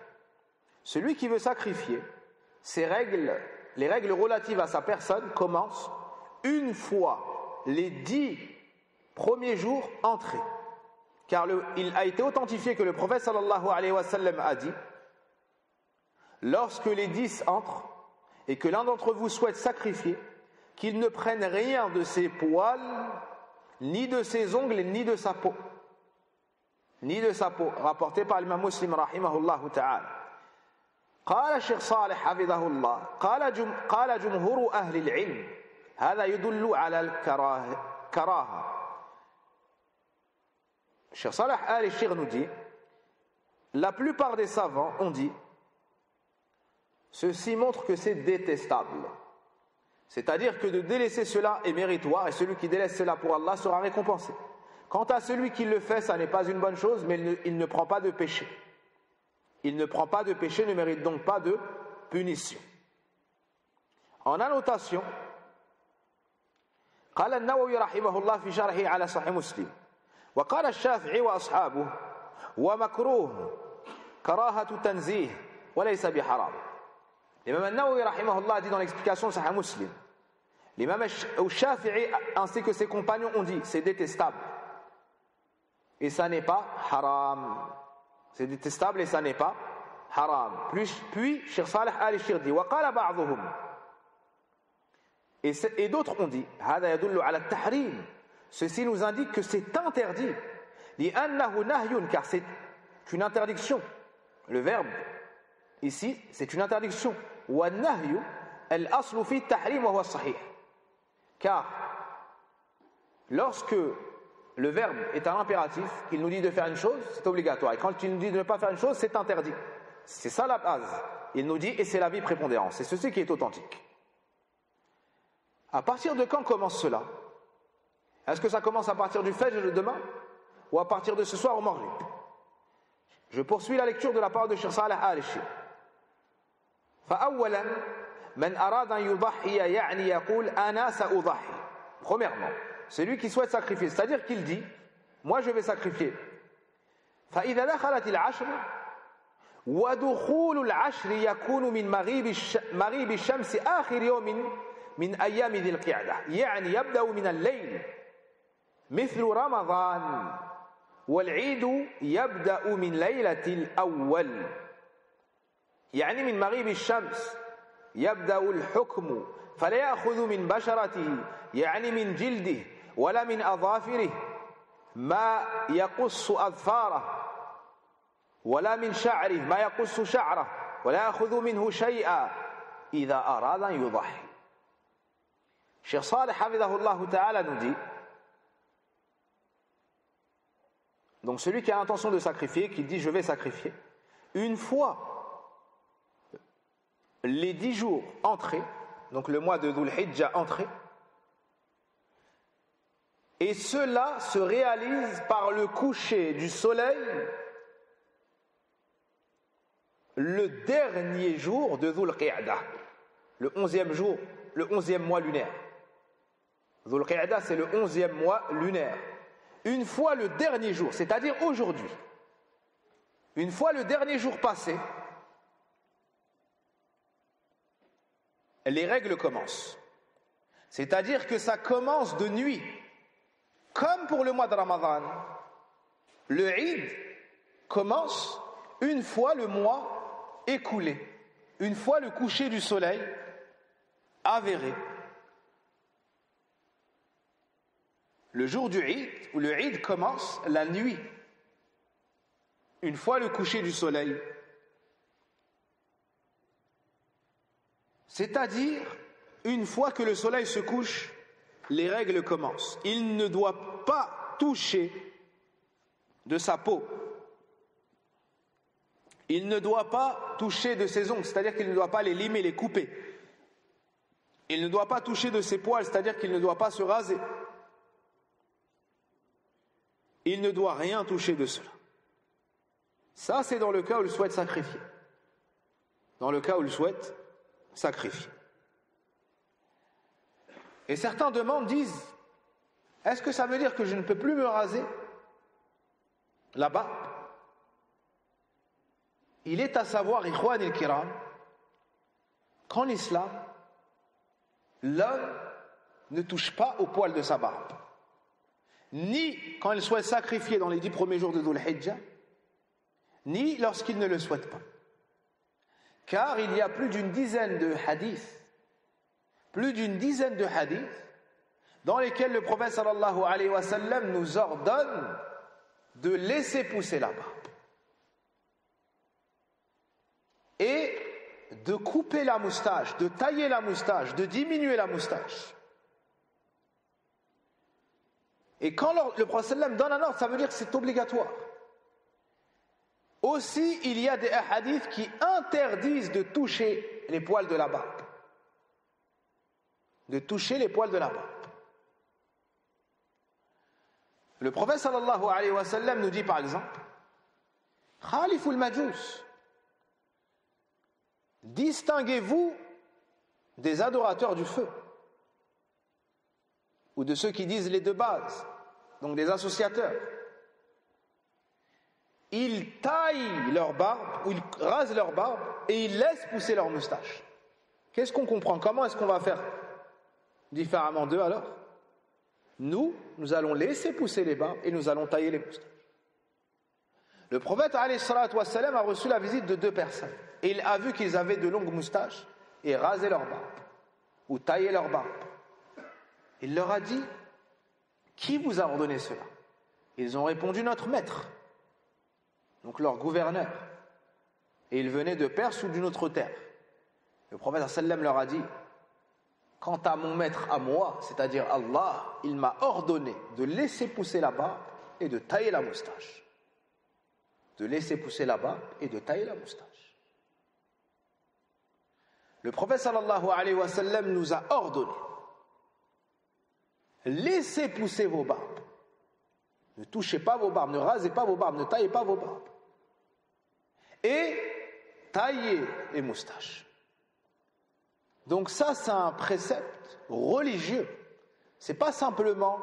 celui qui veut sacrifier, les règles relatives à sa personne commencent une fois les 10 premiers jours entrés. Car il a été authentifié que le prophète sallallahu alayhi wa sallam a dit, lorsque les 10 entrent et que l'un d'entre vous souhaite sacrifier, qu'il ne prenne rien de ses poils, ni de ses ongles, ni de sa peau. Rapporté par l'imam Muslim rahimahullah ta'ala. قال الشيخ صالح حفظه الله قال جمهور أهل العلم هذا يدل على الكراهة. Cheikh Saleh al-Shir nous dit, la plupart des savants ont dit, ceci montre que c'est détestable. C'est-à-dire que de délaisser cela est méritoire et celui qui délaisse cela pour Allah sera récompensé. Quant à celui qui le fait, ça n'est pas une bonne chose, mais il ne prend pas de péché. Il ne prend pas de péché, ne mérite donc pas de punition. En annotation, قال النووي رحمه الله في شرحه على صحيح مسلم وقال الشافعي وأصحابه ومكروه كراهة تنزيه وليس بحرام. L'imam al-Nawawi rahimahullah dit dans l'explication de Sahih Muslim, l'imam al-Shafi'i ainsi que ses compagnons ont dit c'est détestable et ça n'est pas haram. C'est détestable et ça n'est pas haram. Puis Cheikh Saleh al-Shir dit وقال بعضهم, et d'autres ont dit هذا يدل على التحريم, ceci nous indique que c'est interdit, لأنه نهي, car c'est une interdiction. Le verbe ici c'est une interdiction. والنهي الأصل في التحريم وهو الصحيح, car lorsque le verbe est un impératif, il nous dit de faire une chose, c'est obligatoire. Et quand il nous dit de ne pas faire une chose, c'est interdit. C'est ça la base. Il nous dit, et c'est l'avis prépondérant. C'est ceci qui est authentique. À partir de quand commence cela? Est-ce que ça commence à partir du Fajr de demain? Ou à partir de ce soir au Maghrib? Je poursuis la lecture de la parole de Cheikh Saleh al-Shir. فأولا من أراد أن يضحي يعني يقول أنا سأضحي. Premièrement, celui qui souhaite sacrifier, c'est-à-dire qu'il dit moi je vais sacrifier. فإذا دخلت العشر ودخول العشر يكون من مغيب الشمس آخر يوم من أيام ذي القعدة, يعني يبدأ من الليل مثل رمضان, والعيد يبدأ من ليلة الأول, يعني من مغيب الشمس يبدأ الحكم فلا يأخذ من بشرته يعني من جلده ولا من أظافره ما يقص أظفاره ولا من شعره ما يقص شعره ولا يأخذ منه شيئا إذا أراد أن يضحي. Cheikh Saleh Hafidahullah Ta'ala nous dit, donc celui qui a l'intention de sacrifier, qui dit je vais sacrifier, une fois les 10 jours entrés, donc le mois de Dhul Hijjah entré, et cela se réalise par le coucher du soleil le dernier jour de Dhul Qa'dah, le 11e jour, le 11e mois lunaire. Dhul Qa'dah, c'est le 11e mois lunaire. Une fois le dernier jour, c'est-à-dire aujourd'hui, une fois le dernier jour passé, les règles commencent. C'est-à-dire que ça commence de nuit. Comme pour le mois de Ramadan, le Eid commence une fois le mois écoulé, une fois le coucher du soleil avéré. Le jour du Eid, où le Eid commence la nuit, une fois le coucher du soleil. C'est-à-dire, une fois que le soleil se couche, les règles commencent. Il ne doit pas toucher de sa peau. Il ne doit pas toucher de ses ongles, c'est-à-dire qu'il ne doit pas les limer, les couper. Il ne doit pas toucher de ses poils, c'est-à-dire qu'il ne doit pas se raser. Il ne doit rien toucher de cela. Ça, c'est dans le cas où il souhaite sacrifier. Dans le cas où il souhaite sacrifier. Et certains demandent, disent, est-ce que ça veut dire que je ne peux plus me raser la barbe? Il est à savoir, ikhwan il-kiram, qu'en islam, l'homme ne touche pas au poil de sa barbe. Ni quand il souhaite sacrifier dans les 10 premiers jours de Dhul Hijjah, ni lorsqu'il ne le souhaite pas. Car il y a plus d'une dizaine de hadiths, dans lesquels le prophète sallallahu alayhi wa sallam nous ordonne de laisser pousser la barbe et de couper la moustache, de tailler la moustache, de diminuer la moustache. Et quand le prophète sallam donne un ordre, ça veut dire que c'est obligatoire. Aussi, il y a des hadiths qui interdisent de toucher les poils de la barbe. De toucher les poils de la barbe. Le prophète sallallahu alayhi wa sallam nous dit par exemple, Khaliful Majous, distinguez-vous des adorateurs du feu, ou de ceux qui disent les deux bases, donc des associateurs. Ils taillent leur barbe, ou ils rasent leur barbe, et ils laissent pousser leur moustache. Qu'est-ce qu'on comprend? Comment est-ce qu'on va faire différemment d'eux alors? Nous allons laisser pousser les barbes et nous allons tailler les moustaches. Le prophète alayhi salatu wassalam a reçu la visite de 2 personnes. Et il a vu qu'ils avaient de longues moustaches et rasé leur barbe, ou taillé leur barbe. Il leur a dit, qui vous a ordonné cela? Ils ont répondu, notre maître, donc leur gouverneur. Et ils venaient de Perse ou d'une autre terre. Le prophète sallam leur a dit, quant à mon maître à moi, c'est-à-dire Allah, il m'a ordonné de laisser pousser la barbe et de tailler la moustache. De laisser pousser la barbe et de tailler la moustache. Le prophète sallallahu alayhi wa sallam nous a ordonné, laissez pousser vos barbes. Ne touchez pas vos barbes, ne rasez pas vos barbes, ne taillez pas vos barbes. Et taillez les moustaches. Donc ça, c'est un précepte religieux. C'est pas simplement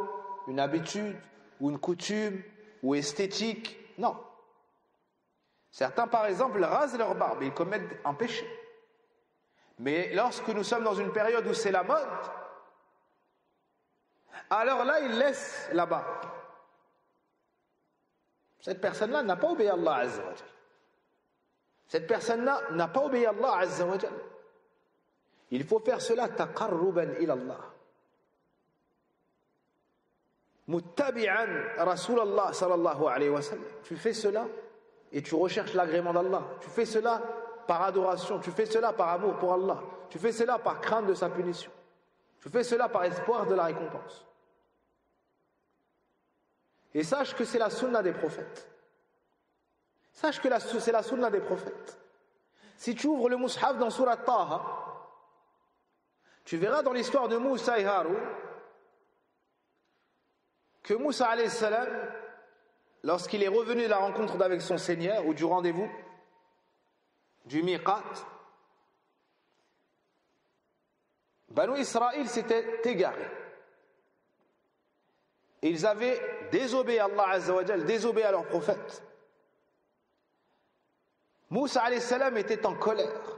une habitude ou une coutume ou esthétique. Non. Certains, par exemple, rasent leur barbe et ils commettent un péché. Mais lorsque nous sommes dans une période où c'est la mode, alors là, ils laissent la barbe. Cette personne-là n'a pas obéi à Allah Azza wa Jal. Cette personne-là n'a pas obéi à Allah Azza wa Jal. Il faut faire cela taqarruban ila Allah. Muttabi'an Rasulallah sallallahu alayhi wa sallam. Tu fais cela et tu recherches l'agrément d'Allah. Tu fais cela par adoration, tu fais cela par amour pour Allah. Tu fais cela par crainte de sa punition. Je fais cela par espoir de la récompense. Et sache que c'est la sunna des prophètes. Sache que c'est la sunna des prophètes. Si tu ouvres le mushaf dans Surat Taha, tu verras dans l'histoire de Moussa et Haroun que Moussa alayhi salam, lorsqu'il est revenu de la rencontre avec son Seigneur ou du rendez-vous, du miqat, Banu Israël s'était égaré. Et ils avaient désobéi à Allah Azza wa Jal, désobéi à leur prophète. Moussa alayhi salam était en colère.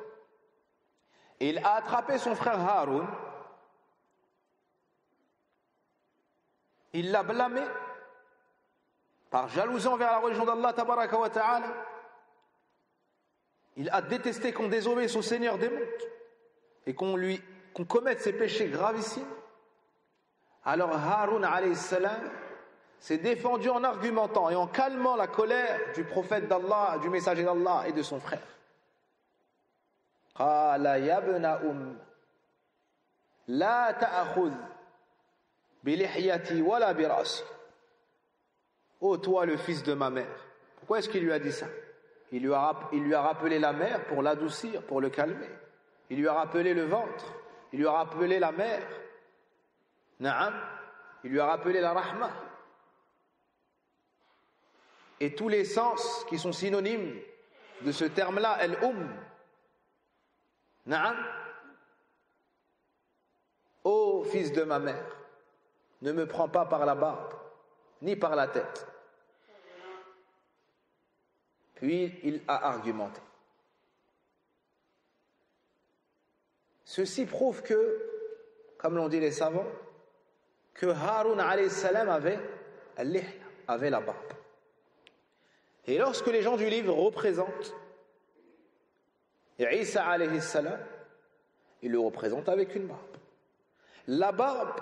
Et il a attrapé son frère Haroun. Il l'a blâmé par jalousie envers la religion d'Allah tabaraka wa ta'ala. Il a détesté qu'on désobéisse au Seigneur des mondes et qu'on commette ces péchés gravissimes. Alors Haroun alayhi salam s'est défendu en argumentant et en calmant la colère du prophète d'Allah, du messager d'Allah et de son frère. Qala ya ibna la ta'khudh bi lihyati wala bi ra'si. Ô toi le fils de ma mère. Pourquoi est-ce qu'il lui a dit ça? Il lui a rappelé la mère pour l'adoucir, pour le calmer. Il lui a rappelé le ventre, il lui a rappelé la mère. Na'am, il lui a rappelé la rahma. Et tous les sens qui sont synonymes de ce terme-là, al-um. Na'am. Ô fils de ma mère, ne me prends pas par la barbe, ni par la tête. Puis il a argumenté. Ceci prouve que, comme l'ont dit les savants, que Haroun alayhi salam avait la barbe. Et lorsque les gens du livre représentent Isa alayhi salam, ils le représentent avec une barbe. La barbe,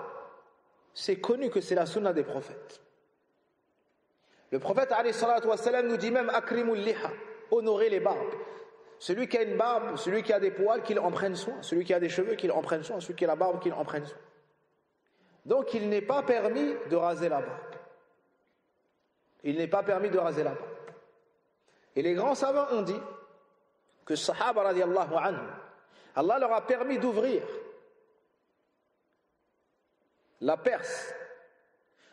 c'est connu que c'est la sunna des prophètes. Le prophète alayhi salatu wa salam nous dit même akrimul liha, honorer les barbes. Celui qui a une barbe, celui qui a des poils, qu'il en prenne soin. Celui qui a des cheveux, qu'il en prenne soin. Celui qui a la barbe, qu'il en prenne soin. Donc il n'est pas permis de raser la barbe. Il n'est pas permis de raser la barbe. Et les grands savants ont dit que Sahaba radiallahu anhu, Allah leur a permis d'ouvrir la Perse,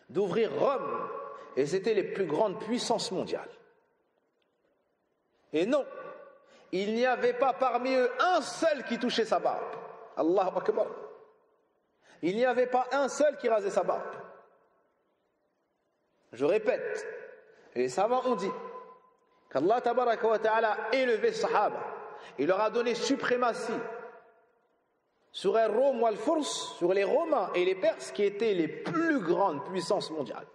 d'ouvrir Rome, et c'était les plus grandes puissances mondiales. Et non, il n'y avait pas parmi eux un seul qui touchait sa barbe. Allahu Akbar. Il n'y avait pas un seul qui rasait sa barbe. Je répète, les savants ont dit qu'Allah tabaraka wa ta'ala a élevé les Sahaba. Il leur a donné suprématie sur les Roms ou al-Furs, sur les Romains et les Perses qui étaient les plus grandes puissances mondiales.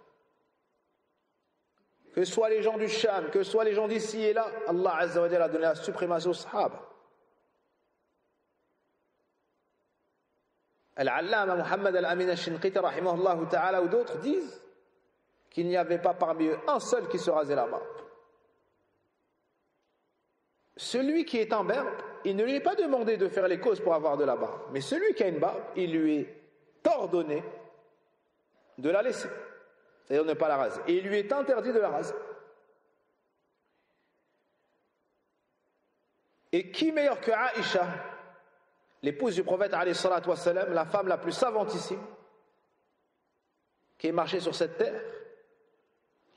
Que ce soit les gens du Sham, que ce soit les gens d'ici et là, Allah Azza wa Jalla a donné la suprématie aux Sahaba. Al-Allama Muhammad al-Amin al-Shinqiti rahimahullah ta'ala ou d'autres disent qu'il n'y avait pas parmi eux un seul qui se rasait la barbe. Celui qui est en barbe, il ne lui est pas demandé de faire les causes pour avoir de la barbe. Mais celui qui a une barbe, il lui est ordonné de la laisser. C'est-à-dire de ne pas la raser. Et il lui est interdit de la raser. Et qui meilleur que Aïcha, l'épouse du prophète alayhi salatu wassalam, la femme la plus savantissime qui est marchée sur cette terre,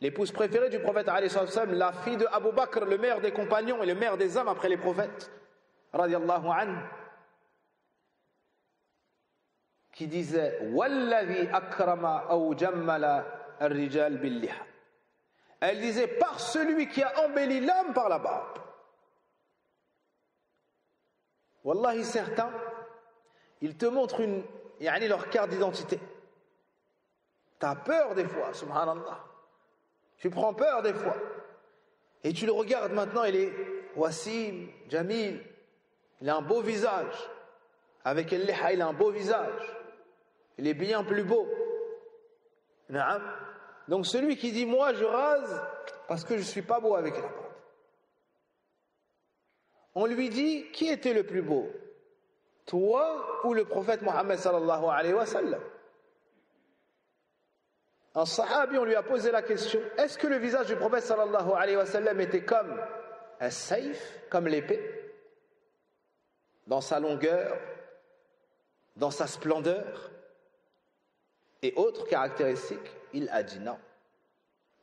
l'épouse préférée du prophète alayhi salatu wassalam, la fille de Abu Bakr, le meilleur des compagnons et le meilleur des hommes après les prophètes, radiyallahu anhu, qui disait Walladhi akrama ou jammala ar-rijal bil-liha. Elle disait par celui qui a embelli l'homme par la barbe. Wallahi, certains, ils te montrent leur carte d'identité. Tu as peur des fois, subhanallah. Tu prends peur des fois. Et tu le regardes maintenant, il est Wassim, Jamil, il a un beau visage. Avec el-liha, il a un beau visage. Il est bien plus beau. Naam. Donc celui qui dit moi je rase parce que je ne suis pas beau avec la barbe. On lui dit qui était le plus beau? Toi ou le prophète Mohammed sallallahu alayhi wa sallam? Un sahabi, on lui a posé la question, est-ce que le visage du prophète sallallahu alayhi wa sallam était comme un saïf, comme l'épée, dans sa longueur, dans sa splendeur et autres caractéristiques? Il a dit non.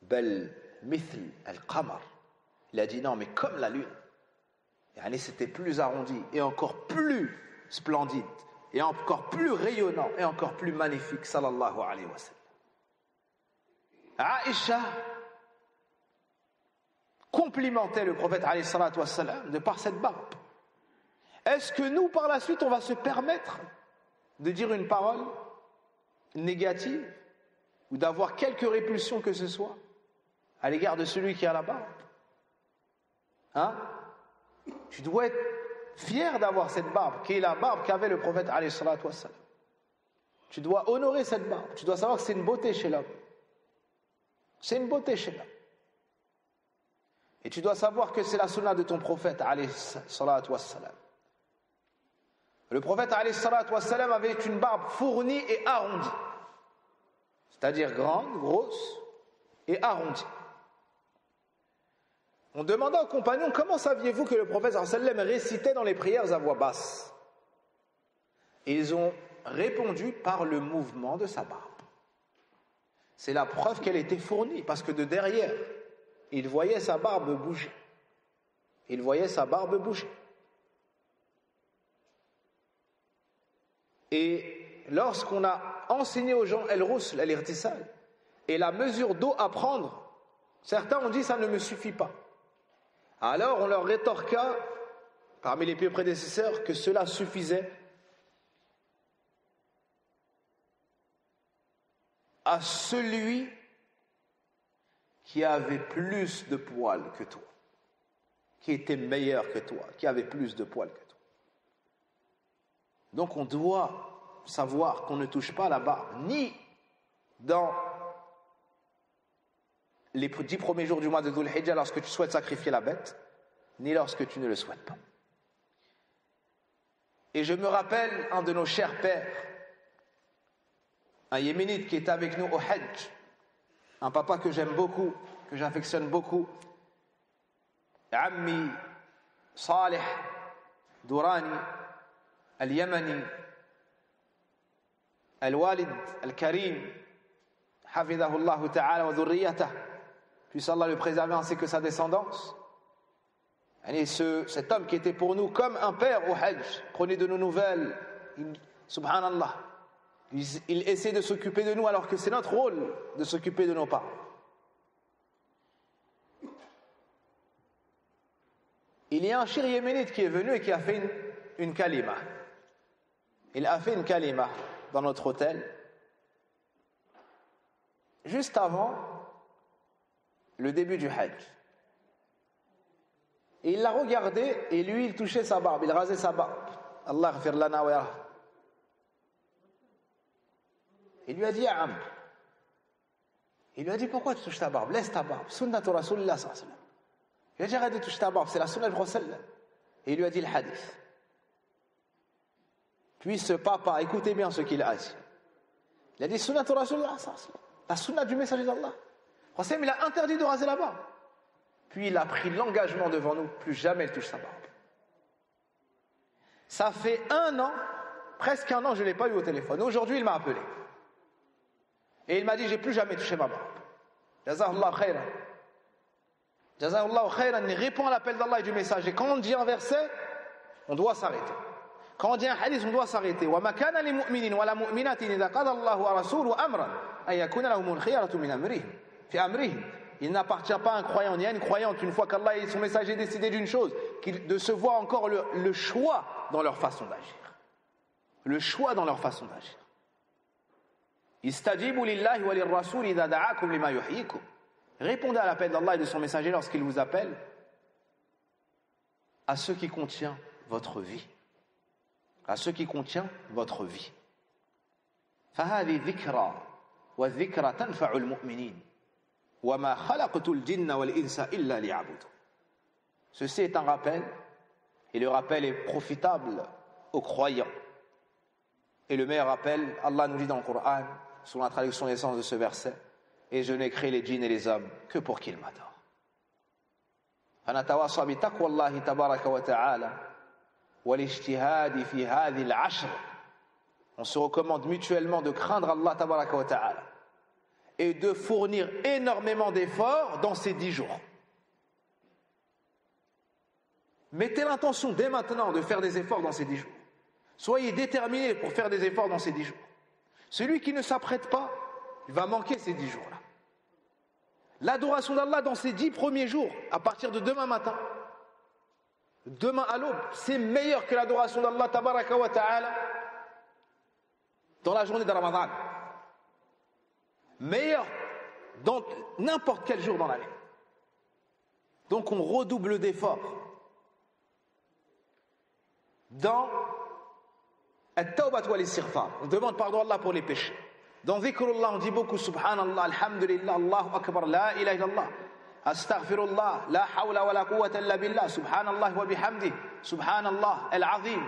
Bel mithl al-qamar. Il a dit non, mais comme la lune. Yani c'était plus arrondi et encore plus splendide et encore plus rayonnant et encore plus magnifique, sallallahu alayhi wa sallam. Aïcha complimentait le prophète alayhi salatu wa sallam de par cette barbe. Est-ce que nous, par la suite, on va se permettre de dire une parole négative ou d'avoir quelque répulsion que ce soit à l'égard de celui qui a la barbe? Hein? Tu dois être fier d'avoir cette barbe, qui est la barbe qu'avait le prophète alayhi salatu wa sallam. Tu dois honorer cette barbe. Tu dois savoir que c'est une beauté chez l'homme. C'est une beauté chez l'homme. Et tu dois savoir que c'est la sunna de ton prophète alayhi salatu wa sallam. Le prophète alayhi salatu wa sallam avait une barbe fournie et arrondie. C'est-à-dire grande, grosse et arrondie. On demanda aux compagnons, comment saviez-vous que le prophète sallallahu alayhi wa sallam récitait dans les prières à voix basse? Et ils ont répondu par le mouvement de sa barbe. C'est la preuve qu'elle était fournie, parce que de derrière, il voyait sa barbe bouger. Il voyait sa barbe bouger. Et lorsqu'on a enseigné aux gens el-rusl, el-irtisal, et la mesure d'eau à prendre, certains ont dit ça ne me suffit pas. Alors on leur rétorqua, parmi les pieux prédécesseurs, que cela suffisait à celui qui avait plus de poils que toi, qui était meilleur que toi, qui avait plus de poils que toi. Donc on doit savoir qu'on ne touche pas la barbe, ni dans les 10 premiers jours du mois de Dhul Hijjah lorsque tu souhaites sacrifier la bête, ni lorsque tu ne le souhaites pas. Et je me rappelle un de nos chers pères, un yéménite qui est avec nous au Hajj, un papa que j'aime beaucoup, que j'affectionne beaucoup, Ammi Salih Dourani Al-Yamani Al-Walid Al-Karim Hafidahullah Ta'ala wa dhurriyatah, puisse Allah le préserver ainsi que sa descendance. Et cet homme qui était pour nous comme un père au Hajj, prenait de nos nouvelles, subhanallah, il essaie de s'occuper de nous alors que c'est notre rôle de s'occuper de nos parents. Il y a un shir yéménite qui est venu et qui a fait une kalima. Il a fait une kalima dans notre hôtel juste avant le début du Hajj. Et il l'a regardé et lui il touchait sa barbe, il rasait sa barbe. Allah ghfir lana wa yarham. Il lui a dit ya Am. Il lui a dit pourquoi tu touches ta barbe? Laisse ta barbe. Sunnatu Rasulillah sallallahu alayhi wa sallam. Il a dit arrête de toucher ta barbe, c'est la sunna du Prophète. Et il lui a dit le hadith. Puis ce papa, écoutez bien ce qu'il a dit. Il a dit sunnatu Rasulillah sallallahu alayhi wa sallam. La sunna du messager d'Allah. Le Prophète il a interdit de raser la barbe. Puis il a pris l'engagement devant nous, plus jamais il touche sa barbe. Ça fait 1 an, presque 1 an, je ne l'ai pas eu au téléphone. Aujourd'hui, il m'a appelé. Et il m'a dit, j'ai plus jamais touché ma barbe. Jazahullah khayran. Jazahullah khayran, il répond à l'appel d'Allah et du messager. Quand on dit un verset, on doit s'arrêter. Quand on dit un hadith, on doit s'arrêter. وَمَا كَانَ لِمُؤْمِنٍ وَلَا مُؤْمِنَةٍ إِذَا قَضَى اللَّهُ وَرَسُولُهُ أَمْرًا أَن يَكُونَ لَهُمُ الْخِيَرَةُ مِنْ أَمْرِهِمْ فِي أَمْرِهِمْ. Il n'appartient pas à un croyant ni à une croyante, une fois qu'Allah et son messager décidé d'une chose, de se voir encore le choix dans leur façon d'agir. Le choix dans leur façon d'agir. Istajibu lillahi wa lirrasul idha da'akum lima yuhyikum. Répondez à l'appel d'Allah et de son messager lorsqu'il vous appelle à ce qui contient votre vie. À ce qui contient votre vie. فهذه ذكرى والذكرى تنفع المؤمنين. وَمَا خَلَقْتُ الْجِنَّ وَالْإِنسَ إِلَّا لِيَعْبُدُونِ. Ceci est un rappel, et le rappel est profitable aux croyants. Et le meilleur appel, Allah nous dit dans le Coran, sous la traduction et l'essence de ce verset, et je n'ai créé les djinns et les hommes que pour qu'ils m'adorent. فنتواصى بتقوى الله تبارك وتعالى والاجتهاد في هذه العشر. On se recommande mutuellement de craindre Allah tabaraka wa ta'ala et de fournir énormément d'efforts dans ces 10 jours. Mettez l'intention dès maintenant de faire des efforts dans ces 10 jours. Soyez déterminés pour faire des efforts dans ces 10 jours. Celui qui ne s'apprête pas, il va manquer ces 10 jours-là. L'adoration d'Allah dans ces 10 premiers jours, à partir de demain matin, demain à l'aube, c'est meilleur que l'adoration d'Allah tabaraka wa ta'ala dans la journée de Ramadan. Meilleur dans n'importe quel jour dans l'année. Donc on redouble d'efforts dans At-Tawbat wal Istighfar. On demande pardon à Allah pour les péchés. Dans Dhikrullah, on dit beaucoup Subhanallah, Alhamdulillah, Allahu Akbar, La ilaha illallah, Astaghfirullah, La hawla wa la quwwata illa billah, Subhanallah wa bihamdi, Subhanallah, Al-Azim.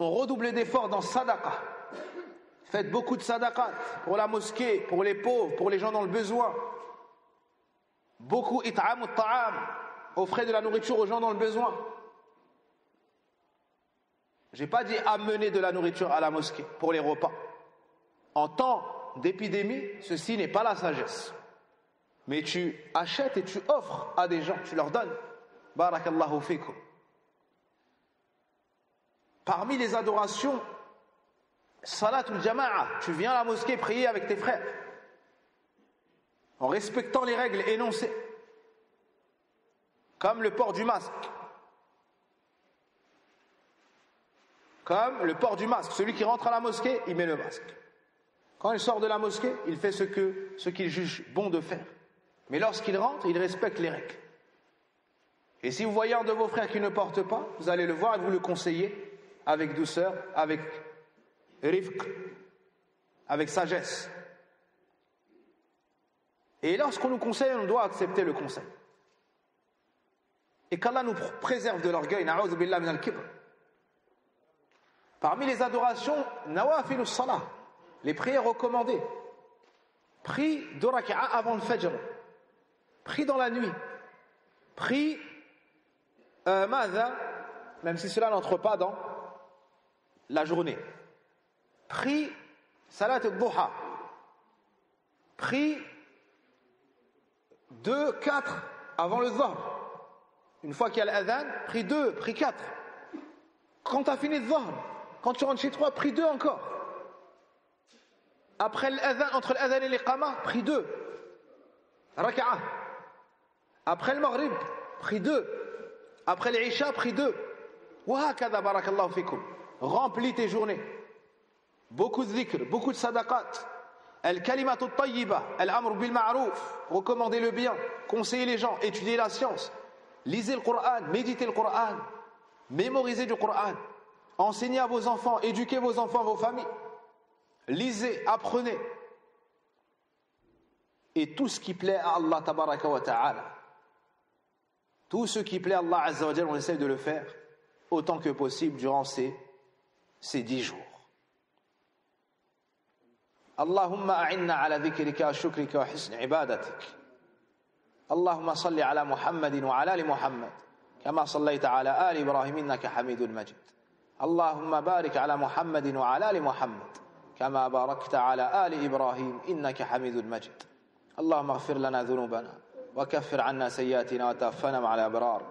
On redouble d'efforts dans Sadaqa. Faites beaucoup de sadaqat pour la mosquée, pour les pauvres, pour les gens dans le besoin. Beaucoup it'am ou ta'am, offrez de la nourriture aux gens dans le besoin. Je n'ai pas dit amener de la nourriture à la mosquée pour les repas. En temps d'épidémie, ceci n'est pas la sagesse. Mais tu achètes et tu offres à des gens, tu leur donnes. Barakallahu fikum. Parmi les adorations, Salatul Jama'a, tu viens à la mosquée prier avec tes frères, en respectant les règles énoncées, comme le port du masque. Comme le port du masque. Celui qui rentre à la mosquée, il met le masque. Quand il sort de la mosquée, il fait ce qu'il juge bon de faire. Mais lorsqu'il rentre, il respecte les règles. Et si vous voyez un de vos frères qui ne porte pas, vous allez le voir et vous le conseillez avec douceur, avec rifq, avec sagesse. Et lorsqu'on nous conseille, on doit accepter le conseil. Et qu'Allah nous préserve de l'orgueil. Na'udhu billah min al-kibr. Parmi les adorations, nawafilus salah, les prières recommandées. Prie 2 raka'a avant le fajr. Prie dans la nuit. Prie même si cela n'entre pas dans la journée. Prie salat al-duha. Prie 2-4 avant le dhuhr. Une fois qu'il y a l'adhan, prie 2, prie 4. Quand tu as fini le dhuhr, quand tu rentres chez toi, prie 2 encore. Après l'adhan, entre l'adhan et l'iqama, prie 2. Raka'a. Après le maghrib, prie 2. Après l'isha, prie 2. Wa hakadha barakallahu fikum. Remplis tes journées. Beaucoup de dhikr, beaucoup de sadaqat. Al-kalimatu tayyiba, al-amr bil ma'rouf. Recommandez le bien, conseillez les gens, étudiez la science. Lisez le Coran, méditez le Coran. Mémorisez du Coran. Enseignez à vos enfants, éduquez vos enfants, vos familles. Lisez, apprenez. Et tout ce qui plaît à Allah tabaraka wa ta'ala. Tout ce qui plaît à Allah azza wa jalla, on essaie de le faire autant que possible durant ces 10 jours. اللهم أعنا على ذكرك وشكرك وحسن عبادتك. اللهم صل على محمد وعلى آل محمد كما صليت على آل إبراهيم إنك حميد مجيد. اللهم بارك على محمد وعلى آل محمد كما باركت على آل إبراهيم إنك حميد مجيد. اللهم اغفر لنا ذنوبنا وكفر عنا سيئاتنا وتوفنا مع الأبرار.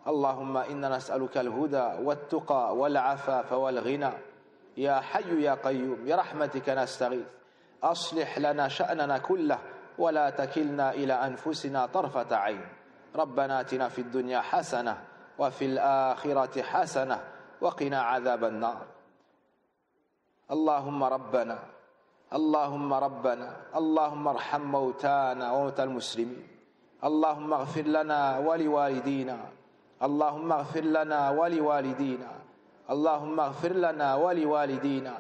اللهم إنا نسألك الهدى والتقى والعفاف والغنى. يا حي يا قيوم برحمتك نستغيث. أصلح لنا شأننا كله ولا تكلنا إلى أنفسنا طرفة عين. ربنا آتنا في الدنيا حسنة وفي الآخرة حسنة وقنا عذاب النار. اللهم ربنا اللهم ارحم موتانا وموتى المسلمين. اللهم اغفر لنا ولوالدينا. اللهم اغفر لنا ولوالدينا. اللهم اغفر لنا ولوالدينا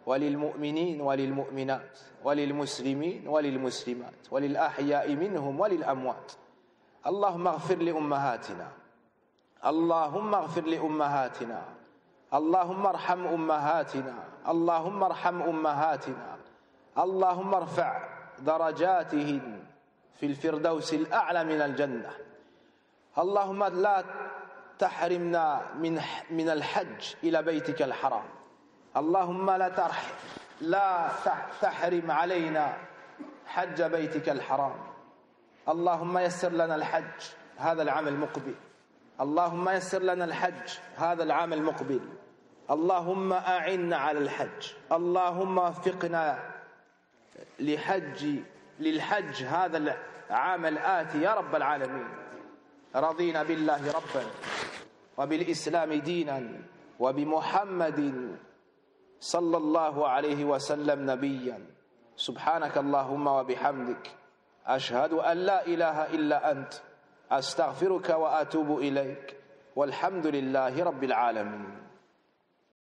وللمؤمنين وللمؤمنات وللمسلمين وللمسلمات وللأحياء منهم وللأموات. اللهم اغفر لأمهاتنا اللهم اغفر لأمهاتنا، اللهم ارحم أمهاتنا، اللهم ارحم أمهاتنا، اللهم ارفع درجاتهن في الفردوس الأعلى من الجنة. اللهم لا تحرمنا من الحج إلى بيتك الحرام. اللهم لا تحرم علينا حج بيتك الحرام. اللهم يسر لنا الحج هذا العام المقبل، اللهم يسر لنا الحج هذا العام المقبل. اللهم أعنا على الحج، اللهم وفقنا للحج هذا العام الآتي يا رب العالمين. رضينا بالله ربا وبالإسلام دينا وبمحمد صلى الله عليه وسلم نبيا. سبحانك اللهم وبحمدك، أشهد أن لا إله إلا أنت، أستغفرك وأتوب إليك، والحمد لله رب العالمين.